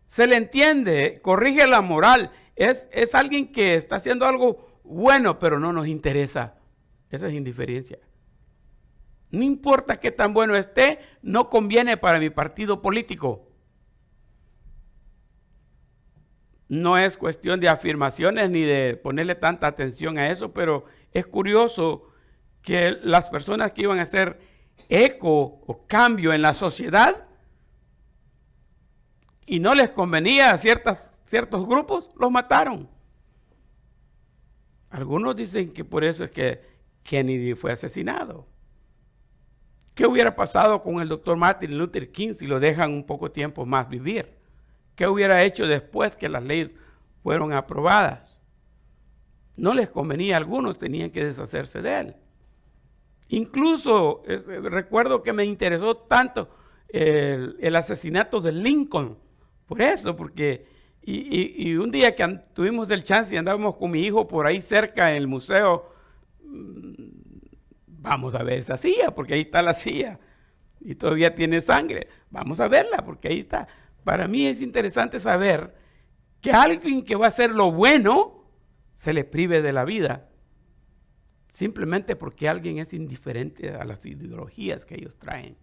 se le entiende, corrige la moral, es alguien que está haciendo algo bueno, pero no nos interesa. Esa es indiferencia. No importa qué tan bueno esté, no conviene para mi partido político. No es cuestión de afirmaciones ni de ponerle tanta atención a eso, pero es curioso que las personas que iban a hacer eco o cambio en la sociedad y no les convenía a ciertos grupos, los mataron. Algunos dicen que por eso es que Kennedy fue asesinado. ¿Qué hubiera pasado con el doctor Martin Luther King si lo dejan un poco tiempo más vivir? ¿Qué hubiera hecho después que las leyes fueron aprobadas? No les convenía a algunos, tenían que deshacerse de él. Incluso recuerdo que me interesó tanto el asesinato de Lincoln, por eso, porque y un día que tuvimos el chance y andábamos con mi hijo por ahí cerca en el museo, vamos a ver esa silla, porque ahí está la silla y todavía tiene sangre, vamos a verla porque ahí está. Para mí es interesante saber que alguien que va a hacer lo bueno se le prive de la vida, simplemente porque alguien es indiferente a las ideologías que ellos traen.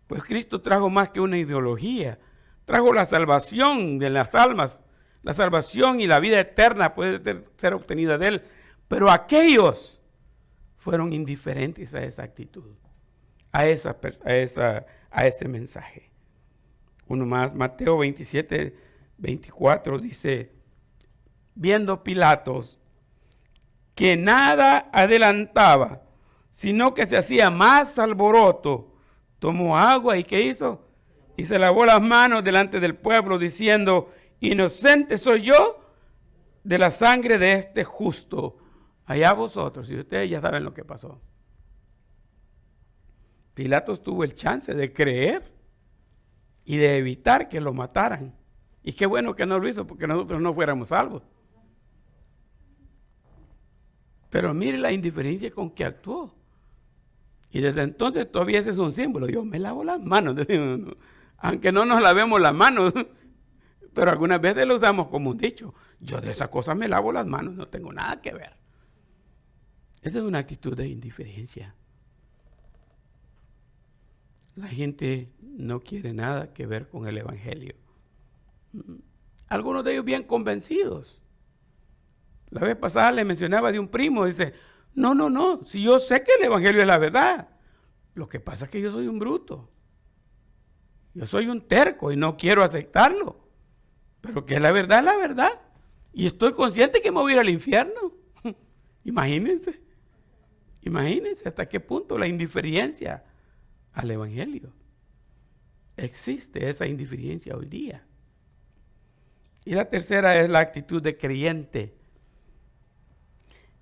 Pues Cristo trajo más que una ideología, trajo la salvación de las almas, la salvación y la vida eterna puede ser obtenida de él, pero aquellos fueron indiferentes a esa actitud, a ese mensaje. Uno más, Mateo 27, 24 dice, viendo Pilatos que nada adelantaba, sino que se hacía más alboroto, tomó agua y ¿qué hizo? Y se lavó las manos delante del pueblo diciendo, inocente soy yo de la sangre de este justo. Allá vosotros, y ustedes ya saben lo que pasó. Pilatos tuvo el chance de creer y de evitar que lo mataran. Y qué bueno que no lo hizo, porque nosotros no fuéramos salvos. Pero mire la indiferencia con que actuó. Y desde entonces todavía ese es un símbolo. Yo me lavo las manos, aunque no nos lavemos las manos, pero algunas veces lo usamos como un dicho. Yo de esas cosas me lavo las manos, no tengo nada que ver. Esa es una actitud de indiferencia. La gente no quiere nada que ver con el evangelio. Algunos de ellos bien convencidos. La vez pasada le mencionaba de un primo, dice, no, si yo sé que el evangelio es la verdad. Lo que pasa es que yo soy un bruto. Yo soy un terco y no quiero aceptarlo. Pero que la verdad es la verdad. Y estoy consciente que me voy a ir al infierno. Imagínense. Imagínense hasta qué punto la indiferencia al evangelio. Existe esa indiferencia hoy día. Y la tercera es la actitud de creyente.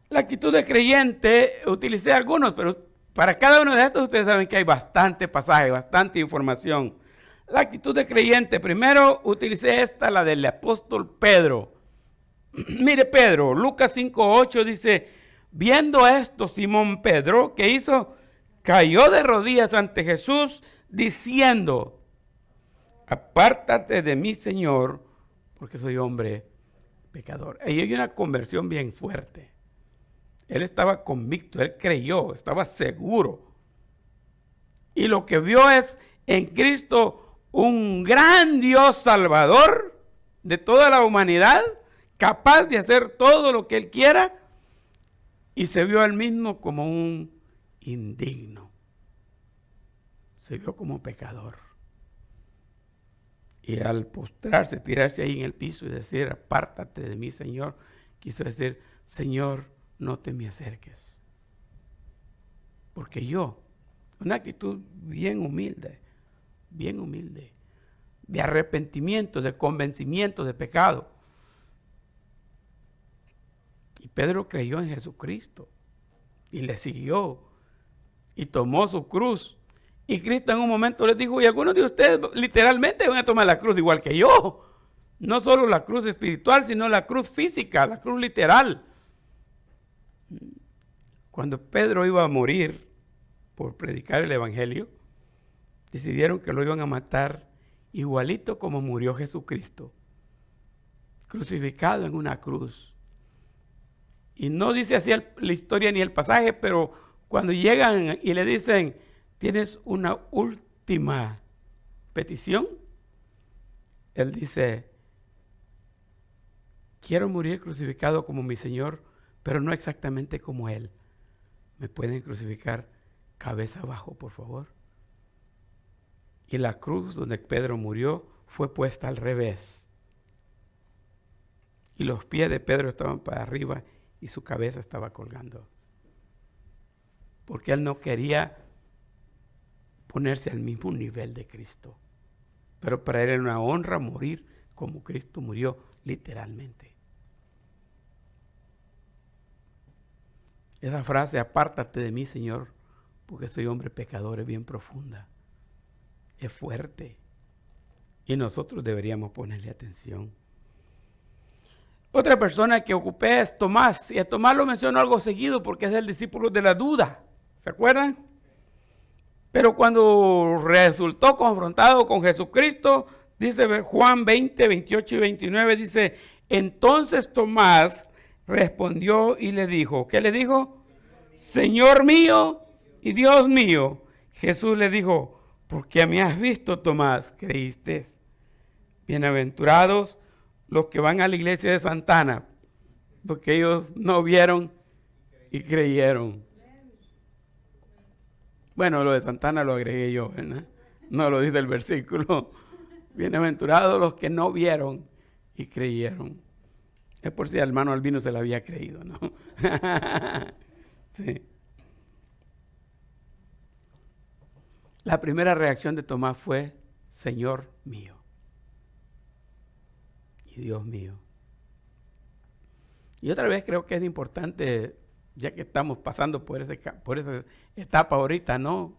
La actitud de creyente, utilicé algunos, pero para cada uno de estos ustedes saben que hay bastante pasaje, bastante información. La actitud de creyente, primero utilicé esta, la del apóstol Pedro. Mire Pedro, Lucas 5:8 dice, viendo esto Simón Pedro, ¿qué hizo? Cayó de rodillas ante Jesús diciendo, apártate de mí, Señor, porque soy hombre pecador. Ahí hay una conversión bien fuerte. Él estaba convicto, él creyó, estaba seguro. Y lo que vio es en Cristo un gran Dios salvador de toda la humanidad, capaz de hacer todo lo que él quiera, y se vio a él mismo como un indigno. Se vio como pecador. Y al postrarse, tirarse ahí en el piso y decir, apártate de mí, Señor, quiso decir, Señor, no te me acerques. Porque yo, una actitud bien humilde, de arrepentimiento, de convencimiento de pecado. Y Pedro creyó en Jesucristo y le siguió y tomó su cruz. Y Cristo en un momento les dijo, y algunos de ustedes literalmente van a tomar la cruz igual que yo. No solo la cruz espiritual, sino la cruz física, la cruz literal. Cuando Pedro iba a morir por predicar el evangelio, decidieron que lo iban a matar igualito como murió Jesucristo, crucificado en una cruz. Y no dice así la historia ni el pasaje, pero cuando llegan y le dicen, ¿tienes una última petición? Él dice, quiero morir crucificado como mi Señor, pero no exactamente como Él. ¿Me pueden crucificar cabeza abajo, por favor? Y la cruz donde Pedro murió fue puesta al revés. Y los pies de Pedro estaban para arriba y su cabeza estaba colgando. Porque él no quería ponerse al mismo nivel de Cristo. Pero para él era una honra morir como Cristo murió literalmente. Esa frase, apártate de mí, Señor, porque soy hombre pecador, es bien profunda. Es fuerte. Y nosotros deberíamos ponerle atención. Otra persona que ocupé es Tomás. Y a Tomás lo menciono algo seguido porque es el discípulo de la duda. ¿Se acuerdan? Pero cuando resultó confrontado con Jesucristo, dice Juan 20, 28 y 29, dice, entonces Tomás respondió y le dijo, ¿qué le dijo? Señor mío y Dios mío. Jesús le dijo, porque me has visto, Tomás, creíste. Bienaventurados los que van a la iglesia de Santana, porque ellos no vieron y creyeron. Bueno, lo de Santana lo agregué yo, ¿verdad? No lo dice el versículo. Bienaventurados los que no vieron y creyeron. Es por si al hermano Albino se la había creído, ¿no? Sí. La primera reacción de Tomás fue, Señor mío y Dios mío. Y otra vez creo que es importante, ya que estamos pasando por esa etapa ahorita, ¿no?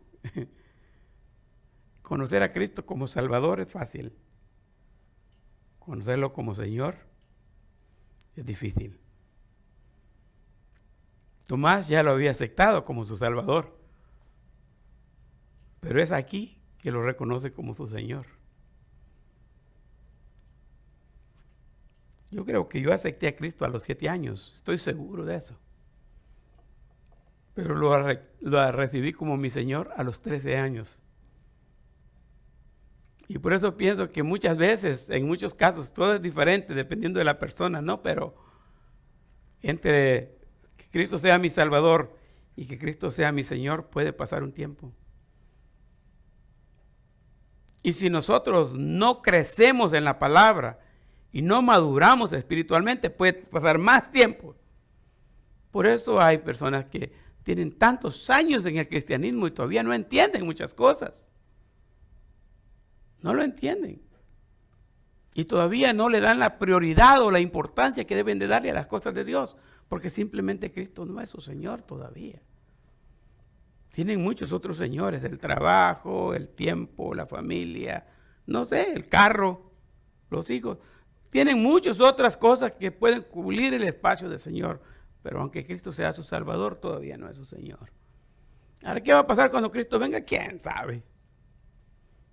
Conocer a Cristo como Salvador es fácil. Conocerlo como Señor es difícil. Tomás ya lo había aceptado como su Salvador, pero es aquí que lo reconoce como su Señor. Yo creo que yo acepté a Cristo a los 7 años, estoy seguro de eso. Pero lo recibí como mi Señor a los 13 años. Y por eso pienso que muchas veces, en muchos casos, todo es diferente dependiendo de la persona, ¿no? Pero entre que Cristo sea mi Salvador y que Cristo sea mi Señor, puede pasar un tiempo. Y si nosotros no crecemos en la palabra y no maduramos espiritualmente, puede pasar más tiempo. Por eso hay personas que tienen tantos años en el cristianismo y todavía no entienden muchas cosas. No lo entienden. Y todavía no le dan la prioridad o la importancia que deben de darle a las cosas de Dios, porque simplemente Cristo no es su Señor todavía. Tienen muchos otros señores, el trabajo, el tiempo, la familia, no sé, el carro, los hijos. Tienen muchas otras cosas que pueden cubrir el espacio del Señor, pero aunque Cristo sea su Salvador, todavía no es su Señor. Ahora, ¿qué va a pasar cuando Cristo venga? ¿Quién sabe?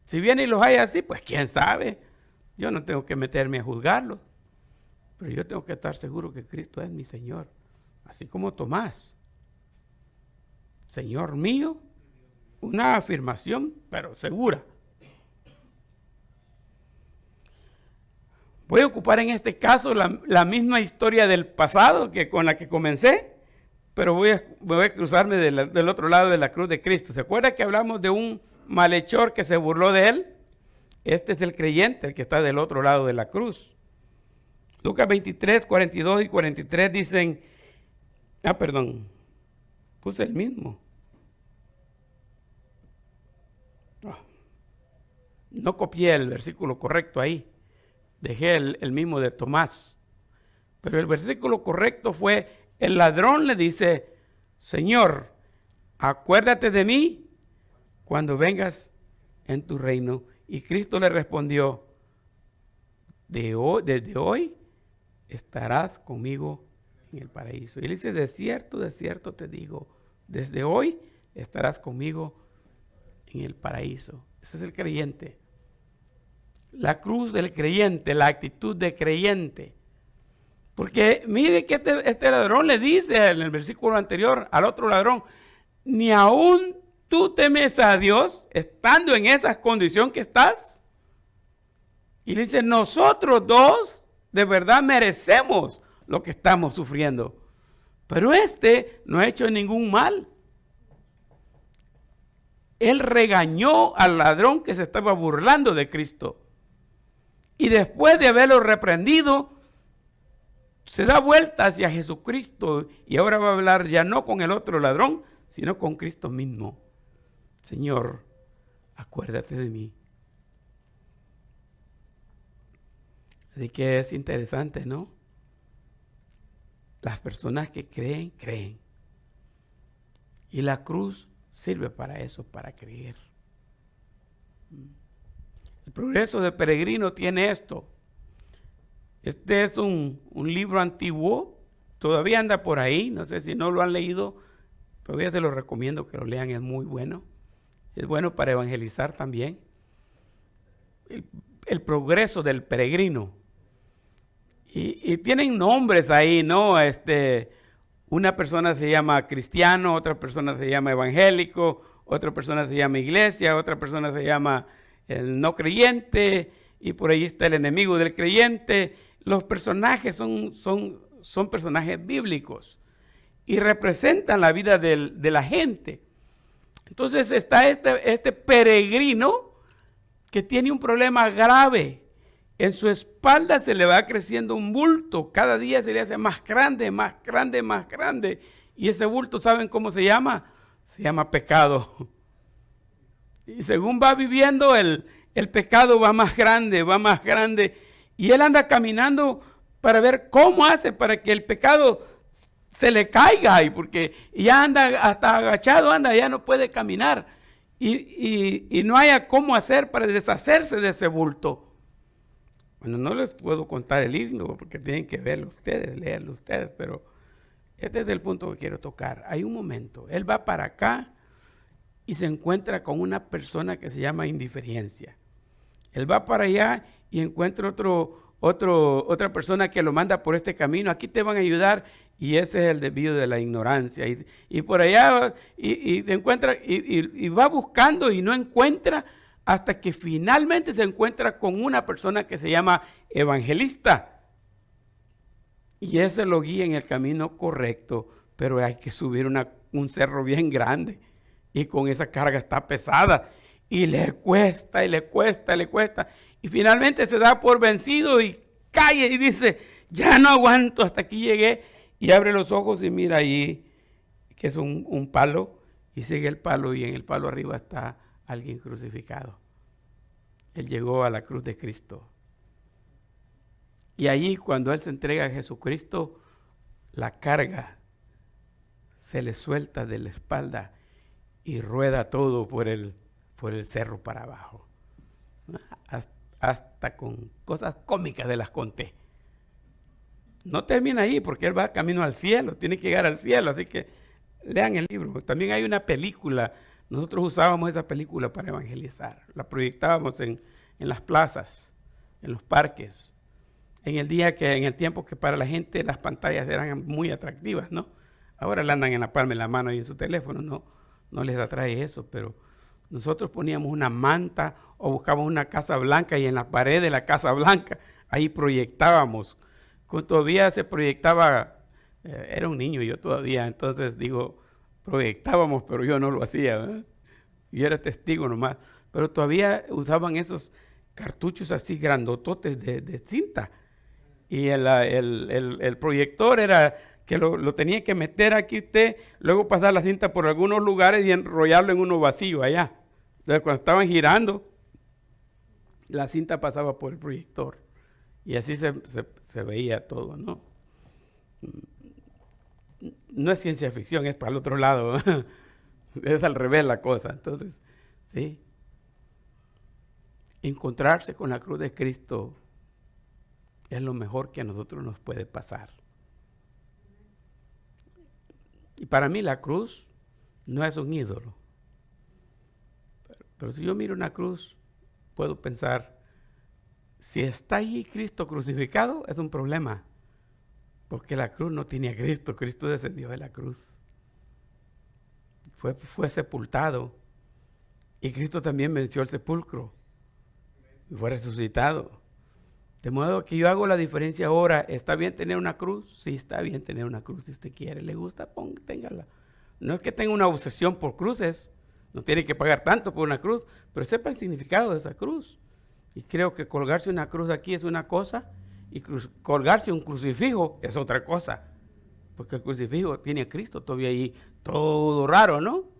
Si viene y los hay así, pues quién sabe. Yo no tengo que meterme a juzgarlo, pero yo tengo que estar seguro que Cristo es mi Señor, así como Tomás. Señor mío, una afirmación, pero segura. Voy a ocupar en este caso la misma historia del pasado que con la que comencé, pero voy a cruzarme del otro lado de la cruz de Cristo. ¿Se acuerda que hablamos de un malhechor que se burló de él? Este es el creyente, el que está del otro lado de la cruz. Lucas 23, 42 y 43 dicen, puse el mismo. No copié el versículo correcto ahí. Dejé el mismo de Tomás. Pero el versículo correcto fue, el ladrón le dice, Señor, acuérdate de mí cuando vengas en tu reino. Y Cristo le respondió, desde hoy estarás conmigo en el paraíso. Y él dice, de cierto te digo, desde hoy estarás conmigo en el paraíso. Ese es el creyente. La cruz del creyente, la actitud de creyente. Porque mire que este ladrón le dice en el versículo anterior al otro ladrón, ni aún tú temes a Dios estando en esa condición que estás. Y le dice, nosotros dos de verdad merecemos lo que estamos sufriendo. Pero este no ha hecho ningún mal. Él regañó al ladrón que se estaba burlando de Cristo. Y después de haberlo reprendido, se da vuelta hacia Jesucristo y ahora va a hablar ya no con el otro ladrón, sino con Cristo mismo. Señor, acuérdate de mí. Así que es interesante, ¿no? Las personas que creen, creen. Y la cruz sirve para eso, para creer. El progreso de peregrino tiene esto. Este es un libro antiguo, todavía anda por ahí, no sé si no lo han leído, todavía te lo recomiendo que lo lean, es muy bueno. Es bueno para evangelizar también. El progreso del peregrino. Y tienen nombres ahí, ¿no? Una persona se llama cristiano, otra persona se llama evangélico, otra persona se llama iglesia, otra persona se llama el no creyente, y por ahí está el enemigo del creyente. Los personajes son personajes bíblicos y representan la vida de la gente. Entonces está este peregrino que tiene un problema grave. En su espalda se le va creciendo un bulto. Cada día se le hace más grande, más grande, más grande. Y ese bulto, ¿saben cómo se llama? Se llama pecado. Y según va viviendo, el pecado va más grande, va más grande. Y él anda caminando para ver cómo hace para que el pecado se le caiga. Y porque ya anda hasta agachado, ya no puede caminar. Y no haya cómo hacer para deshacerse de ese bulto. Bueno, no les puedo contar el himno porque tienen que verlo ustedes, leerlo ustedes, pero este es el punto que quiero tocar. Hay un momento, él va para acá y se encuentra con una persona que se llama indiferencia. Él va para allá y encuentra otra persona que lo manda por este camino. Aquí te van a ayudar, y ese es el desvío de la ignorancia. Y por allá y encuentra y va buscando y no encuentra, hasta que finalmente se encuentra con una persona que se llama evangelista. Y ese lo guía en el camino correcto, pero hay que subir un cerro bien grande. Y con esa carga está pesada. Y le cuesta, y le cuesta, y le cuesta. Y finalmente se da por vencido y cae y dice, ya no aguanto, hasta aquí llegué. Y abre los ojos y mira ahí que es un palo, y sigue el palo, y en el palo arriba está alguien crucificado. Él llegó a la cruz de Cristo. Y ahí, cuando él se entrega a Jesucristo, la carga se le suelta de la espalda y rueda todo por el cerro para abajo. Hasta con cosas cómicas de las conté. No termina ahí, porque él va camino al cielo, tiene que llegar al cielo, así que lean el libro. También hay una película, nosotros usábamos esa película para evangelizar, la proyectábamos en las plazas, en los parques, en el tiempo que para la gente las pantallas eran muy atractivas, ¿no? Ahora le andan en la palma de la mano y en su teléfono, no les atrae eso, pero nosotros poníamos una manta o buscábamos una Casa Blanca, y en la pared de la Casa Blanca, ahí proyectábamos. Todavía se proyectaba, era un niño yo todavía, entonces proyectábamos, pero yo no lo hacía, ¿verdad? Yo era testigo nomás, pero todavía usaban esos cartuchos así grandototes de cinta, y el proyector era que lo tenía que meter aquí usted, luego pasar la cinta por algunos lugares y enrollarlo en uno vacío allá. Entonces cuando estaban girando, la cinta pasaba por el proyector, y así se veía todo, ¿no? No es ciencia ficción, es para el otro lado. Es al revés la cosa. Entonces, sí. Encontrarse con la cruz de Cristo es lo mejor que a nosotros nos puede pasar. Y para mí la cruz no es un ídolo. Pero si yo miro una cruz, puedo pensar, si está ahí Cristo crucificado, es un problema. Porque la cruz no tiene a Cristo. Cristo descendió de la cruz. Fue sepultado. Y Cristo también venció el sepulcro. Y fue resucitado. De modo que yo hago la diferencia ahora. ¿Está bien tener una cruz? Sí, está bien tener una cruz. Si usted quiere, le gusta, téngala. No es que tenga una obsesión por cruces. No tiene que pagar tanto por una cruz. Pero sepa el significado de esa cruz. Y creo que colgarse una cruz aquí es una cosa, y colgarse un crucifijo es otra cosa. Porque el crucifijo tiene a Cristo todavía ahí, todo raro, ¿no?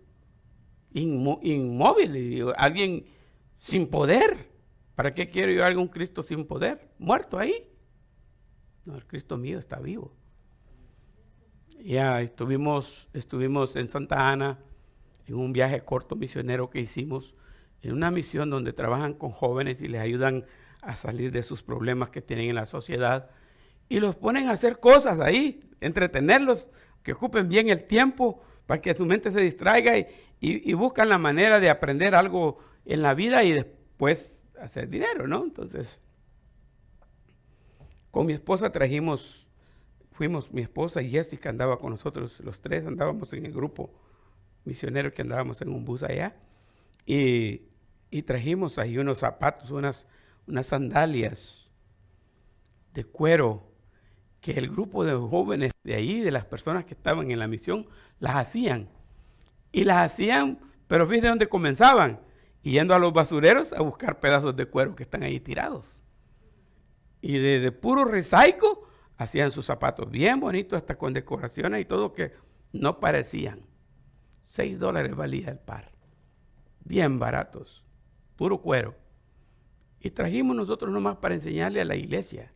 Inmóvil, alguien sin poder. ¿Para qué quiero yo algún Cristo sin poder? Muerto ahí. No, el Cristo mío está vivo. Ya estuvimos en Santa Ana, en un viaje corto misionero que hicimos, en una misión donde trabajan con jóvenes y les ayudan a salir de sus problemas que tienen en la sociedad, y los ponen a hacer cosas ahí, entretenerlos, que ocupen bien el tiempo para que su mente se distraiga, y buscan la manera de aprender algo en la vida y después hacer dinero, ¿no? Entonces, con mi esposa mi esposa y Jessica andaba con nosotros, los tres andábamos en el grupo misionero que andábamos en un bus allá, y trajimos ahí unos zapatos, unas sandalias de cuero que el grupo de jóvenes de ahí, de las personas que estaban en la misión, las hacían. Y las hacían, pero fíjense dónde comenzaban, yendo a los basureros a buscar pedazos de cuero que están ahí tirados. Y de puro recycle hacían sus zapatos bien bonitos, hasta con decoraciones y todo, que no parecían. $6 valía el par. Bien baratos, puro cuero. Y trajimos nosotros nomás para enseñarle a la iglesia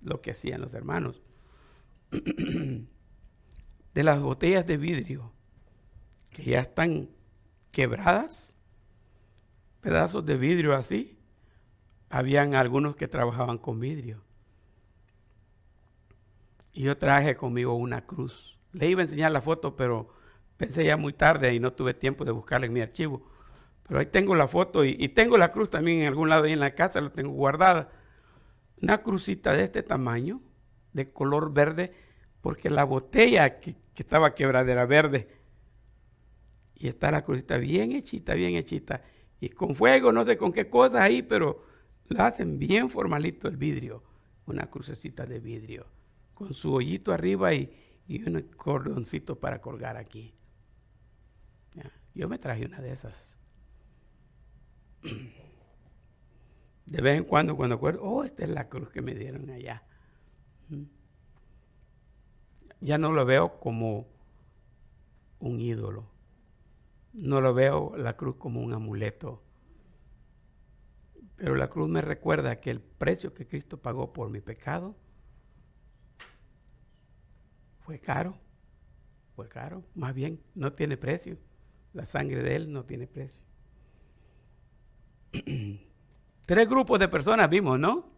lo que hacían los hermanos. De las botellas de vidrio que ya están quebradas, pedazos de vidrio así, habían algunos que trabajaban con vidrio. Y yo traje conmigo una cruz. Le iba a enseñar la foto, pero pensé ya muy tarde y no tuve tiempo de buscarla en mi archivo. Pero ahí tengo la foto, y tengo la cruz también en algún lado ahí en la casa, la tengo guardada. Una crucita de este tamaño, de color verde, porque la botella que estaba quebrada era verde. Y está la crucita bien hechita, y con fuego, no sé con qué cosas ahí, pero la hacen bien formalito el vidrio. Una crucecita de vidrio, con su hoyito arriba y un cordoncito para colgar aquí. Ya, yo me traje una de esas. De vez en cuando acuerdo, esta es la cruz que me dieron allá. Ya no lo veo como un ídolo. No lo veo la cruz como un amuleto. Pero la cruz me recuerda que el precio que Cristo pagó por mi pecado fue caro. Fue caro. Más bien, no tiene precio. La sangre de Él no tiene precio. 3 grupos de personas vimos, ¿no?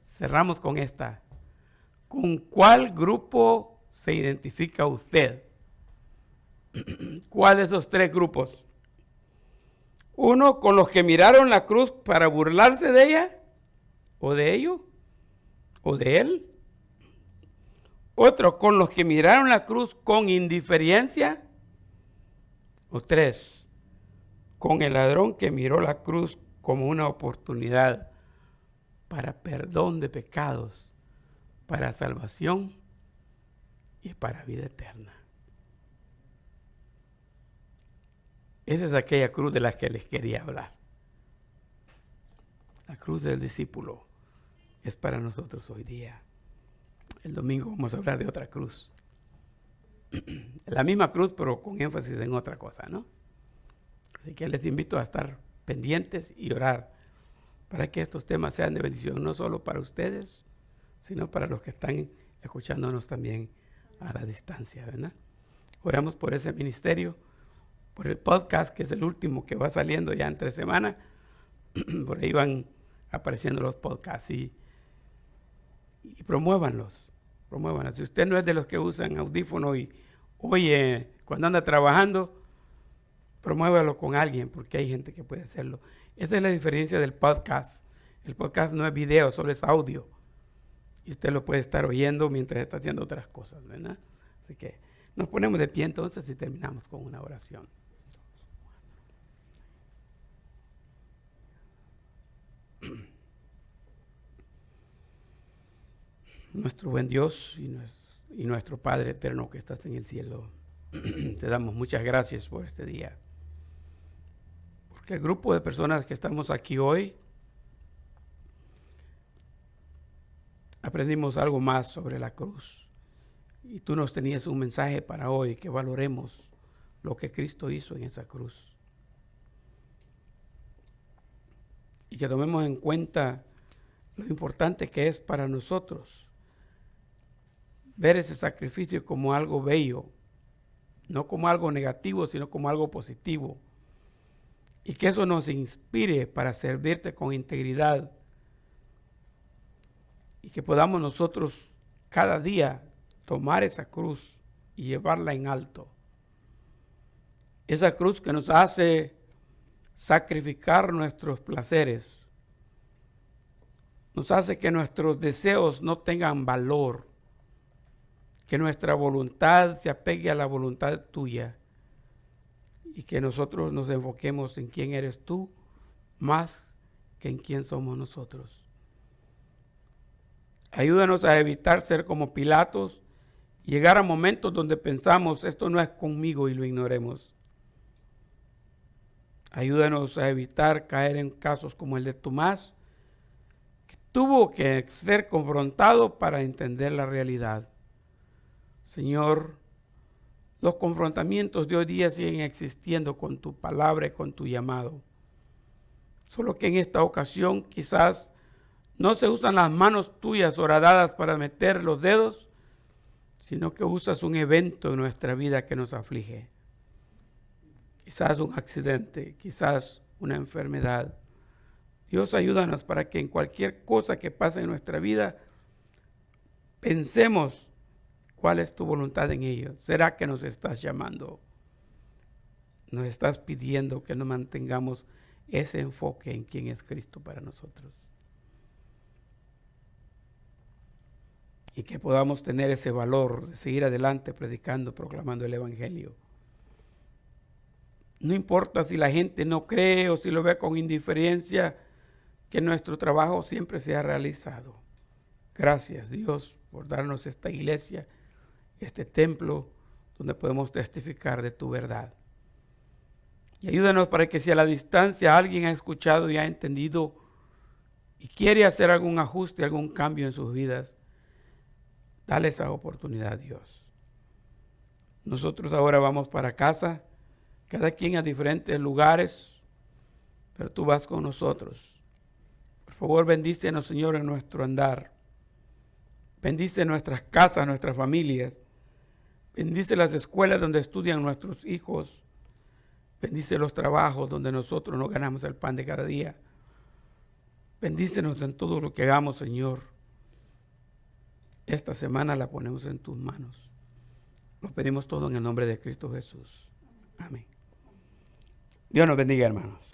Cerramos con esta. ¿Con cuál grupo se identifica usted? ¿Cuál de esos 3 grupos? Uno, con los que miraron la cruz para burlarse de ella, o de ello, o de él. Otro, con los que miraron la cruz con indiferencia. O 3, con el ladrón que miró la cruz como una oportunidad para perdón de pecados, para salvación y para vida eterna. Esa es aquella cruz de la que les quería hablar. La cruz del discípulo es para nosotros hoy día. El domingo vamos a hablar de otra cruz. La misma cruz, pero con énfasis en otra cosa, ¿no? Así que les invito a estar pendientes y orar para que estos temas sean de bendición, no solo para ustedes, sino para los que están escuchándonos también a la distancia, ¿verdad? Oramos por ese ministerio, por el podcast, que es el último que va saliendo ya entre semanas. Por ahí van apareciendo los podcasts y promuévanlos. Si usted no es de los que usan audífono y oye cuando anda trabajando, promuévalo con alguien, porque hay gente que puede hacerlo. Esa es la diferencia del podcast. El podcast no es video, solo es audio. Y usted lo puede estar oyendo mientras está haciendo otras cosas, ¿verdad? Así que nos ponemos de pie entonces y terminamos con una oración. Nuestro buen Dios y nuestro Padre eterno que estás en el cielo, te damos muchas gracias por este día. Porque el grupo de personas que estamos aquí hoy aprendimos algo más sobre la cruz. Y tú nos tenías un mensaje para hoy, que valoremos lo que Cristo hizo en esa cruz. Y que tomemos en cuenta lo importante que es para nosotros ver ese sacrificio como algo bello, no como algo negativo, sino como algo positivo. Y que eso nos inspire para servirte con integridad. Y que podamos nosotros cada día tomar esa cruz y llevarla en alto. Esa cruz que nos hace sacrificar nuestros placeres. Nos hace que nuestros deseos no tengan valor. Que nuestra voluntad se apegue a la voluntad tuya. Y que nosotros nos enfoquemos en quién eres tú más que en quién somos nosotros. Ayúdanos a evitar ser como Pilatos y llegar a momentos donde pensamos esto no es conmigo y lo ignoremos. Ayúdanos a evitar caer en casos como el de Tomás, que tuvo que ser confrontado para entender la realidad. Señor, los confrontamientos de hoy día siguen existiendo con tu palabra y con tu llamado. Solo que en esta ocasión quizás no se usan las manos tuyas horadadas para meter los dedos, sino que usas un evento en nuestra vida que nos aflige. Quizás un accidente, quizás una enfermedad. Dios, ayúdanos para que en cualquier cosa que pase en nuestra vida, pensemos cuál es tu voluntad en ello. ¿Será que nos estás llamando? Nos estás pidiendo que nos mantengamos ese enfoque en quién es Cristo para nosotros. Y que podamos tener ese valor de seguir adelante predicando, proclamando el Evangelio. No importa si la gente no cree o si lo ve con indiferencia, que nuestro trabajo siempre sea realizado. Gracias, Dios, por darnos esta iglesia, este templo donde podemos testificar de tu verdad. Y ayúdanos para que si a la distancia alguien ha escuchado y ha entendido y quiere hacer algún ajuste, algún cambio en sus vidas, dale esa oportunidad, Dios. Nosotros ahora vamos para casa, cada quien a diferentes lugares, pero tú vas con nosotros. Por favor, bendícenos, Señor, en nuestro andar. Bendice nuestras casas, nuestras familias. Bendice las escuelas donde estudian nuestros hijos. Bendice los trabajos donde nosotros nos ganamos el pan de cada día. Bendícenos en todo lo que hagamos, Señor. Esta semana la ponemos en tus manos. Lo pedimos todo en el nombre de Cristo Jesús. Amén. Dios nos bendiga, hermanos.